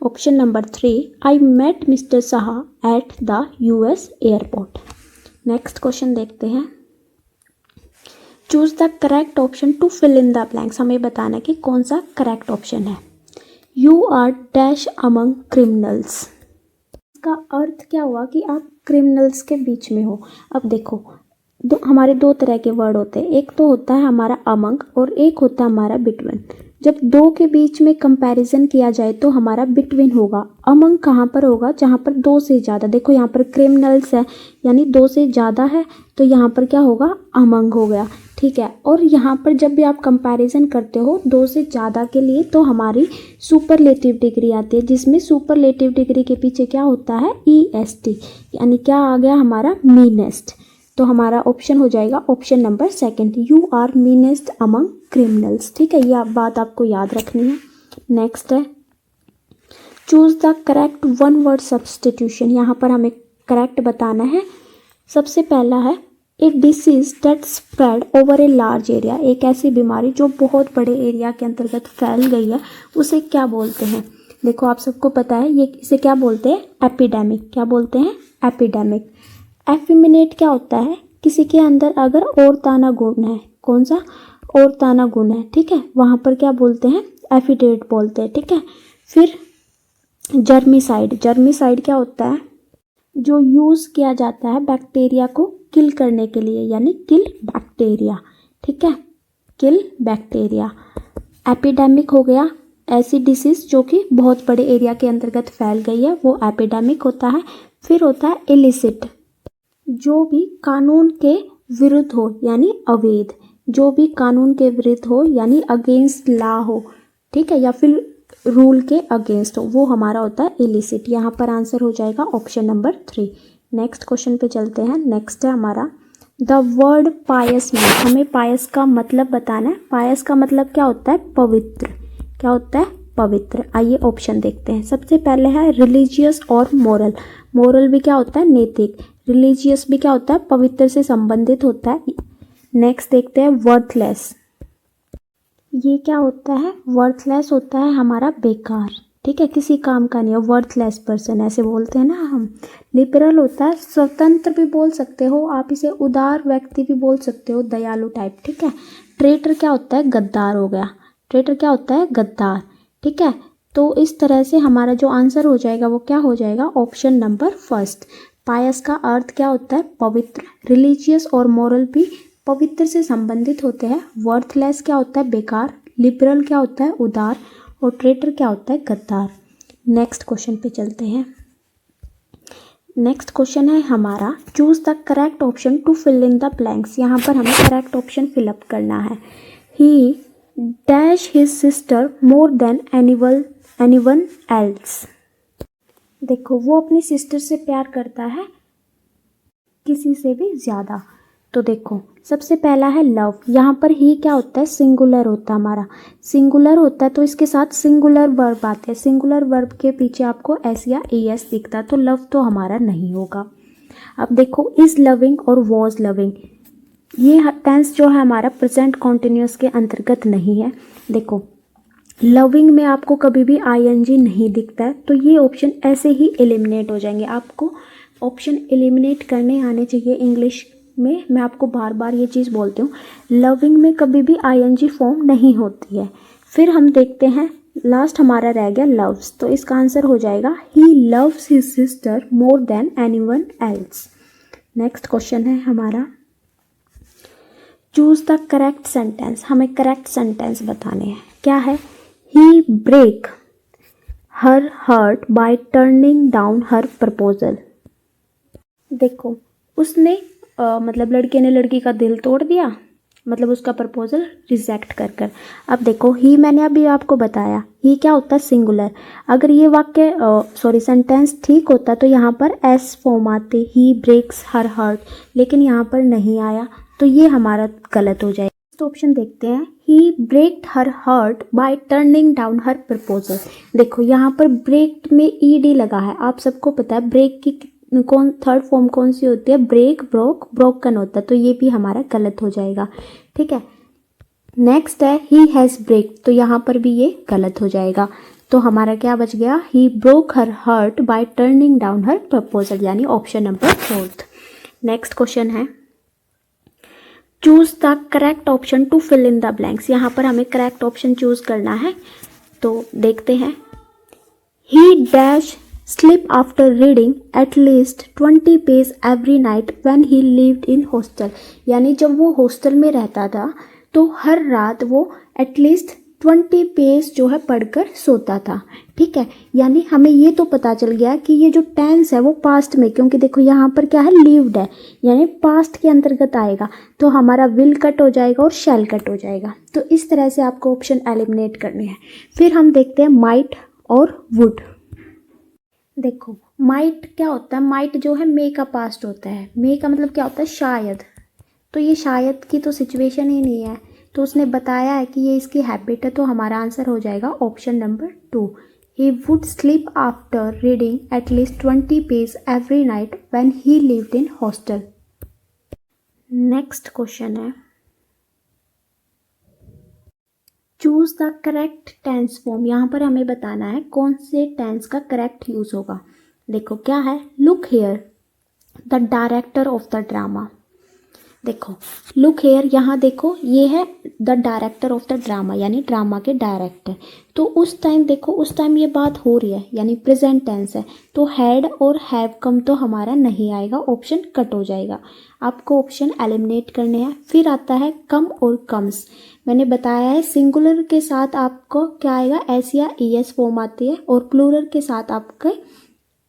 Speaker 1: option number 3, I met mister Shah at the US airport. Next question देखते हैं, choose the correct option to fill in the blanks. हमें बताना है कि कौन सा करेक्ट ऑप्शन है। You are dash among criminals, इसका अर्थ क्या हुआ कि आप क्रिमिनल्स के बीच में हो। अब देखो हमारे दो तरह के वर्ड होते हैं, एक तो होता है हमारा अमंग और एक होता है हमारा बिटवीन। जब दो के बीच में कंपैरिजन किया जाए तो हमारा बिटवीन होगा। अमंग कहाँ पर होगा, जहाँ पर दो से ज़्यादा, देखो यहाँ पर क्रिमिनल्स है यानी दो से ज़्यादा है, तो यहाँ पर क्या होगा, अमंग हो गया, ठीक है। और यहाँ पर जब भी आप कंपैरिजन करते हो दो से ज़्यादा के लिए तो हमारी सुपरलेटिव डिग्री आती है, जिसमें सुपरलेटिव डिग्री के पीछे क्या होता है, EST, यानी क्या आ गया हमारा, मीनेस्ट। तो हमारा ऑप्शन हो जाएगा option number 2, you are meanest among criminals, ठीक है। ये बात आपको याद रखनी है। नेक्स्ट है, choose the correct one word substitution. यहाँ पर हमें करेक्ट बताना है। सबसे पहला है, ए disease that spread over a large area, एक ऐसी बीमारी जो बहुत बड़े एरिया के अंतर्गत फैल गई है, उसे क्या बोलते हैं। देखो आप सबको पता है ये, इसे क्या बोलते हैं, एपिडेमिक। क्या बोलते हैं, एपिडेमिक। एफिमिनेट क्या होता है, किसी के अंदर अगर औरताना गुण है, कौन सा, औरताना गुण है, ठीक है, वहाँ पर क्या बोलते हैं, एफिडेट बोलते हैं, ठीक है। फिर जर्मिसाइड, जर्मिसाइड क्या होता है, जो यूज़ किया जाता है बैक्टीरिया को किल करने के लिए, यानी किल बैक्टीरिया, ठीक है, किल बैक्टीरिया। एपिडेमिक हो गया ऐसी डिसीज़ जो कि बहुत बड़े एरिया के अंतर्गत फैल गई है, वो एपिडेमिक होता है। फिर होता है इलिसिट, जो भी कानून के विरुद्ध हो यानी अवैध, जो भी कानून के विरुद्ध हो यानी अगेंस्ट लॉ हो, ठीक है, या फिर रूल के अगेंस्ट हो, वो हमारा होता है इलिसिट। यहाँ पर आंसर हो जाएगा ऑप्शन नंबर 3। नेक्स्ट क्वेश्चन पे चलते हैं। नेक्स्ट है हमारा द वर्ड पायस में, हमें पायस का मतलब बताना है। पायस का मतलब क्या होता है, पवित्र। क्या होता है, पवित्र। आइए ऑप्शन देखते हैं। सबसे पहले है रिलीजियस और मोरल। मोरल भी क्या होता है, नैतिक। रिलीजियस भी क्या होता है, पवित्र से संबंधित होता है। नेक्स्ट देखते हैं वर्थलेस। ये क्या होता है, वर्थलेस होता है हमारा बेकार, ठीक है, किसी काम का नहीं है, वर्थलेस पर्सन ऐसे बोलते हैं ना हम। लिबरल होता है स्वतंत्र भी बोल सकते हो आप, इसे उदार व्यक्ति भी बोल सकते हो, दयालु टाइप, ठीक है। ट्रेटर क्या होता है, गद्दार हो गया। ट्रेटर क्या होता है, गद्दार, ठीक है। तो इस तरह से हमारा जो आंसर हो जाएगा वो क्या हो जाएगा, ऑप्शन नंबर 1। पायस का अर्थ क्या होता है, पवित्र। रिलीजियस और मोरल भी पवित्र से संबंधित होते हैं। वर्थलेस क्या होता है, बेकार। लिबरल क्या होता है, उदार। और ट्रेटर क्या होता है, गद्दार। नेक्स्ट क्वेश्चन पे चलते हैं। नेक्स्ट क्वेश्चन है हमारा choose the correct option to fill in the blanks. यहाँ पर हमें करेक्ट ऑप्शन फिलअप करना है। He dash his sister more than anyone else. देखो वो अपनी सिस्टर से प्यार करता है किसी से भी ज़्यादा। तो देखो सबसे पहला है लव। यहाँ पर ही क्या होता है, सिंगुलर होता है, हमारा सिंगुलर होता है तो इसके साथ सिंगुलर वर्ब आते हैं। सिंगुलर वर्ब के पीछे आपको एस या एस दिखता है, तो लव तो हमारा नहीं होगा। अब देखो इज़ लविंग और वॉज लविंग, ये टेंस जो है हमारा प्रेजेंट कॉन्टिन्यूस के अंतर्गत नहीं है। देखो लविंग में आपको कभी भी आईएनजी नहीं दिखता है, तो ये ऑप्शन ऐसे ही एलिमिनेट हो जाएंगे। आपको ऑप्शन एलिमिनेट करने आने चाहिए इंग्लिश में। मैं आपको बार बार ये चीज़ बोलती हूँ, लविंग में कभी भी आईएनजी फॉर्म नहीं होती है। फिर हम देखते हैं लास्ट हमारा रह गया लव्स, तो इसका आंसर हो जाएगा he loves his sister more than anyone else. Next question है हमारा, चूज द करेक्ट सेंटेंस। हमें करेक्ट सेंटेंस बताने हैं। क्या है, he break her heart by turning down her proposal. देखो उसने मतलब लड़के ने लड़की का दिल तोड़ दिया, मतलब उसका प्रपोजल रिजेक्ट कर कर। अब देखो ही मैंने अभी आपको बताया ही क्या होता है, सिंगुलर। अगर ये वाक्य सेंटेंस ठीक होता तो यहाँ पर एस फॉर्म आते, ही ब्रेक्स हर हार्ट, लेकिन यहाँ पर नहीं आया, तो ये हमारा गलत हो जाएगा। तो ऑप्शन देखते हैं, he breaked her heart by turning down her proposal. देखो यहाँ पर ब्रेक में ईडी लगा है, आप सबको पता है ब्रेक की थर्ड फॉर्म कौन सी होती है, ब्रेक, ब्रोक, ब्रोकन होता है, तो ये भी हमारा गलत हो जाएगा। ठीक है, नेक्स्ट है ही हैज़ ब्रेक, तो यहाँ पर भी ये गलत हो जाएगा। तो हमारा क्या बच गया, he broke her heart by turning down her proposal, यानी ऑप्शन नंबर 4। नेक्स्ट क्वेश्चन है, choose the correct option to fill in the blanks. यहाँ पर हमें करेक्ट ऑप्शन चूज करना है, तो देखते हैं। ही dash sleep after reading at least 20 pages every night when he lived in hostel। यानी जब वो हॉस्टल में रहता था तो हर रात वो एटलीस्ट 20 पेज जो है पढ़कर सोता था। ठीक है, यानी हमें ये तो पता चल गया कि ये जो टेंस है वो पास्ट में, क्योंकि देखो यहाँ पर क्या है, लिव्ड है, यानी पास्ट के अंतर्गत आएगा, तो हमारा विल कट हो जाएगा और शैल कट हो जाएगा। तो इस तरह से आपको ऑप्शन एलिमिनेट करने हैं। फिर हम देखते हैं माइट और वुड। देखो माइट क्या होता है, माइट जो है मे का पास्ट होता है, मे का मतलब क्या होता है, शायद। तो ये शायद की तो सिचुएशन ही नहीं है, तो उसने बताया है कि ये इसकी हैबिट है, तो हमारा आंसर हो जाएगा option number 2। He would sleep after reading at least 20 page every night when he lived in hostel. Next question है, choose the correct tense form. यहाँ पर हमें बताना है कौन से टेंस का करेक्ट यूज होगा। देखो क्या है, look here the director of the drama. देखो लुक हेयर, यहाँ देखो ये है the director of the drama, यानी ड्रामा के डायरेक्टर। तो उस टाइम देखो, उस टाइम ये बात हो रही है, यानी प्रेजेंट टेंस है, तो हैड और हैव कम तो हमारा नहीं आएगा, ऑप्शन कट हो जाएगा। आपको ऑप्शन एलिमिनेट करने हैं। फिर आता है कम और कम्स। मैंने बताया है सिंगुलर के साथ आपको क्या आएगा, एस या एस फॉर्म आती है, और प्लूरल के साथ आपके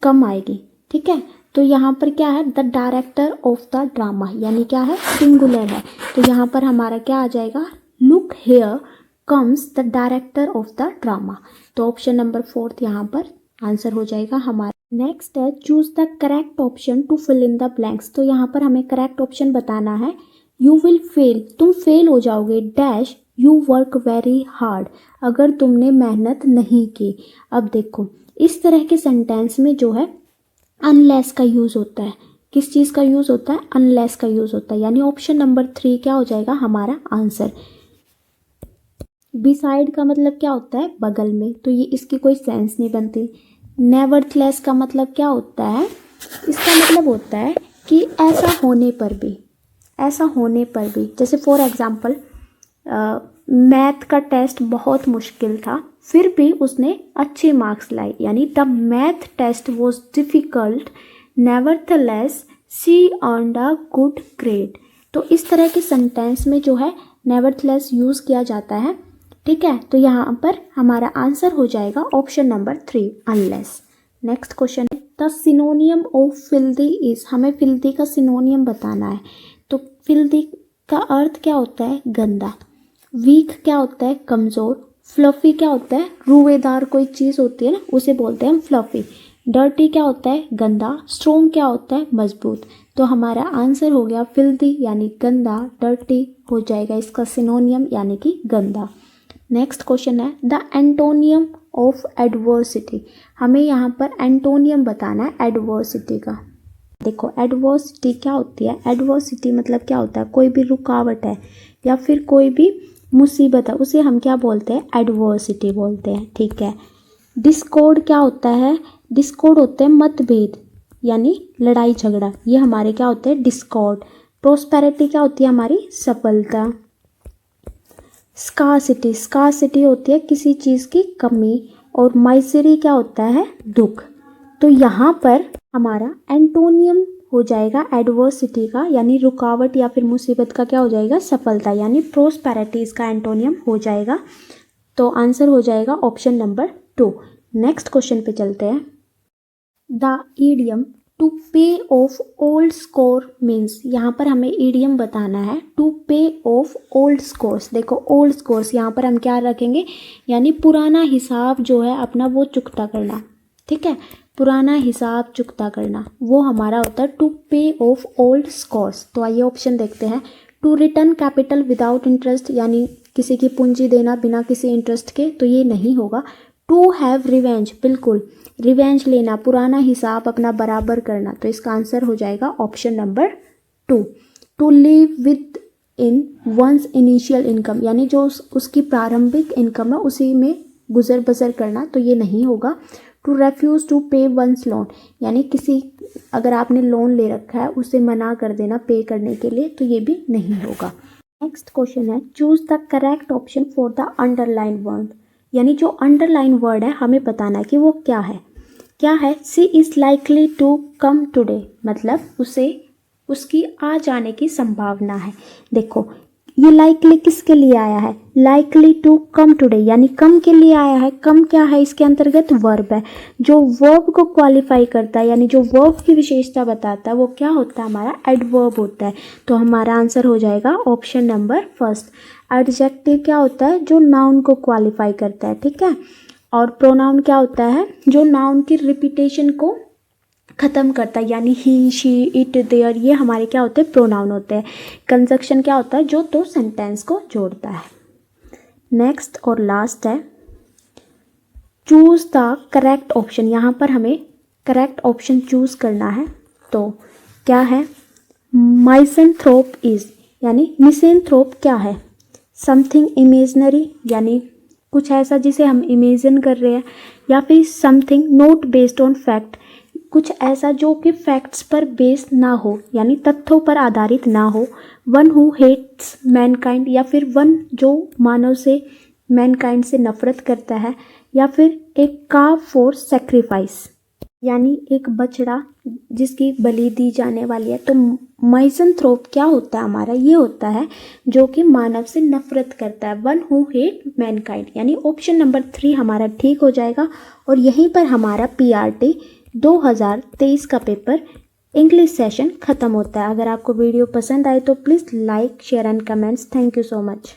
Speaker 1: कम आएगी। ठीक है, तो यहाँ पर क्या है, the director of the drama, यानी क्या है, सिंगुलर है, तो यहाँ पर हमारा क्या आ जाएगा, look here comes the director of the drama. तो ऑप्शन नंबर 4 यहाँ पर आंसर हो जाएगा हमारा। नेक्स्ट है choose the correct option to fill in the blanks. तो यहाँ पर हमें करेक्ट ऑप्शन बताना है। यू विल फेल, तुम फेल हो जाओगे, dash you work very hard, अगर तुमने मेहनत नहीं की। अब देखो इस तरह के सेंटेंस में जो है अनलेस का यूज़ होता है। किस चीज़ का यूज़ होता है, अनलेस का यूज़ होता है, यानी ऑप्शन नंबर 3 क्या हो जाएगा हमारा आंसर। बिसाइड का मतलब क्या होता है, बगल में, तो ये इसकी कोई सेंस नहीं बनती। नेवरथलेस का मतलब क्या होता है, इसका मतलब होता है कि ऐसा होने पर भी, ऐसा होने पर भी, जैसे फॉर एग्जांपल मैथ का टेस्ट बहुत मुश्किल था, फिर भी उसने अच्छे मार्क्स लाए, यानी the math test was difficult nevertheless she earned a good grade. तो इस तरह के सेंटेंस में जो है नेवरथलेस यूज़ किया जाता है। ठीक है, तो यहाँ पर हमारा आंसर हो जाएगा option number 3 unless. Next question है the synonym of filthy is. हमें फिल्दी का सिनोनियम बताना है। तो फिल्दी का अर्थ क्या होता है, गंदा। वीक क्या होता है, कमज़ोर। फ्लफ़ी क्या होता है, रूएदार कोई चीज़ होती है ना, उसे बोलते हैं हम फ्लफ़ी। डर्टी क्या होता है, गंदा। स्ट्रॉन्ग क्या होता है, मजबूत। तो हमारा आंसर हो गया फिल्दी यानी गंदा, डर्टी हो जाएगा इसका सिनोनियम यानी कि गंदा। नेक्स्ट क्वेश्चन है द एंटोनियम ऑफ एडवर्सिटी। हमें यहाँ पर एंटोनियम बताना है एडवर्सिटी का। देखो एडवर्सिटी क्या होती है, एडवर्सिटी मतलब क्या होता है, कोई भी रुकावट है या फिर कोई भी मुसीबत है, उसे हम क्या बोलते हैं, एडवर्सिटी बोलते हैं। ठीक है। डिस्कॉर्ड क्या होता है, डिस्कॉर्ड होते हैं मतभेद यानी लड़ाई झगड़ा, ये हमारे क्या होते हैं, डिस्कॉर्ड। प्रोस्पेरिटी क्या होती है, हमारी सफलता। स्कार्सिटी, स्कार्सिटी होती है किसी चीज़ की कमी। और माइजरी क्या होता है, दुख। तो यहाँ पर हमारा एंटोनियम हो जाएगा एडवर्सिटी का यानी रुकावट या फिर मुसीबत का क्या हो जाएगा, सफलता, यानी प्रोस्पेरिटी इसका एंटोनियम हो जाएगा। तो आंसर हो जाएगा ऑप्शन नंबर 2। नेक्स्ट क्वेश्चन पे चलते हैं। द ईडियम टू पे ऑफ ओल्ड स्कोर मीन्स, यहाँ पर हमें ईडियम बताना है टू पे ऑफ ओल्ड स्कोर्स। देखो ओल्ड स्कोर्स यहाँ पर हम क्या रखेंगे, यानी पुराना हिसाब जो है अपना वो चुकता करना। ठीक है, पुराना हिसाब चुकता करना वो हमारा होता है टू पे ऑफ ओल्ड स्कोर्स। तो आइए ऑप्शन देखते हैं। To return capital without interest, यानी किसी की पूंजी देना बिना किसी इंटरेस्ट के, तो ये नहीं होगा। टू हैव रिवेंज, बिल्कुल रिवेंज लेना, पुराना हिसाब अपना बराबर करना, तो इसका आंसर हो जाएगा option number 2। To live within one's initial income, यानी जो उसकी प्रारंभिक इनकम है उसी में गुजर बसर करना, तो ये नहीं होगा। टू रेफ्यूज़ टू पे वंस लोन, यानी किसी अगर आपने लोन ले रखा है उसे मना कर देना पे करने के लिए, तो ये भी नहीं होगा। नेक्स्ट क्वेश्चन है choose the correct option for the underline word, यानी जो अंडरलाइन वर्ड है हमें बताना है कि वो क्या है। क्या है, she is likely to come today, मतलब उसे उसकी आ जाने की संभावना है। देखो ये लाइकली किसके लिए आया है, लाइकली टू कम टुडे यानी कम के लिए आया है। कम क्या है, इसके अंतर्गत वर्ब है, जो वर्ब को क्वालिफाई करता है यानी जो वर्ब की विशेषता बताता है वो क्या होता है, हमारा एडवर्ब होता है। तो हमारा आंसर हो जाएगा ऑप्शन नंबर 1। एडजेक्टिव क्या होता है, जो नाउन को क्वालिफाई करता है। ठीक है, और प्रोनाउन क्या होता है, जो नाउन की रिपीटेशन को ख़त्म करता है, यानी ही, शी, इट, देयर, ये हमारे क्या होते हैं, प्रोनाउन होते हैं। कंजक्शन क्या होता है, जो दो सेंटेंस को जोड़ता है। नेक्स्ट और लास्ट है चूज़ द करेक्ट ऑप्शन। यहाँ पर हमें करेक्ट ऑप्शन चूज़ करना है। तो क्या है, माइसेंथ्रोप इज़, यानी मिसेंथ्रोप क्या है, समथिंग इमेजनरी, यानी कुछ ऐसा जिसे हम इमेजिन कर रहे हैं, या फिर something not based on fact, कुछ ऐसा जो कि फैक्ट्स पर बेस्ड ना हो यानी तथ्यों पर आधारित ना हो। वन हु हेट्स मैनकाइंड, या फिर वन जो मानव से मैनकाइंड से नफरत करता है, या फिर एक काव फॉर सेक्रीफाइस, यानी एक बछड़ा जिसकी बलि दी जाने वाली है। तो माइसेंथ्रोप क्या होता है हमारा, ये होता है जो कि मानव से नफरत करता है। वन हु हेट मैनकाइंड, यानी ऑप्शन नंबर 3 हमारा ठीक हो जाएगा। और यहीं पर हमारा PRT 2023 का पेपर इंग्लिश सेशन ख़त्म होता है। अगर आपको वीडियो पसंद आए तो please like, share and comments. Thank you so much.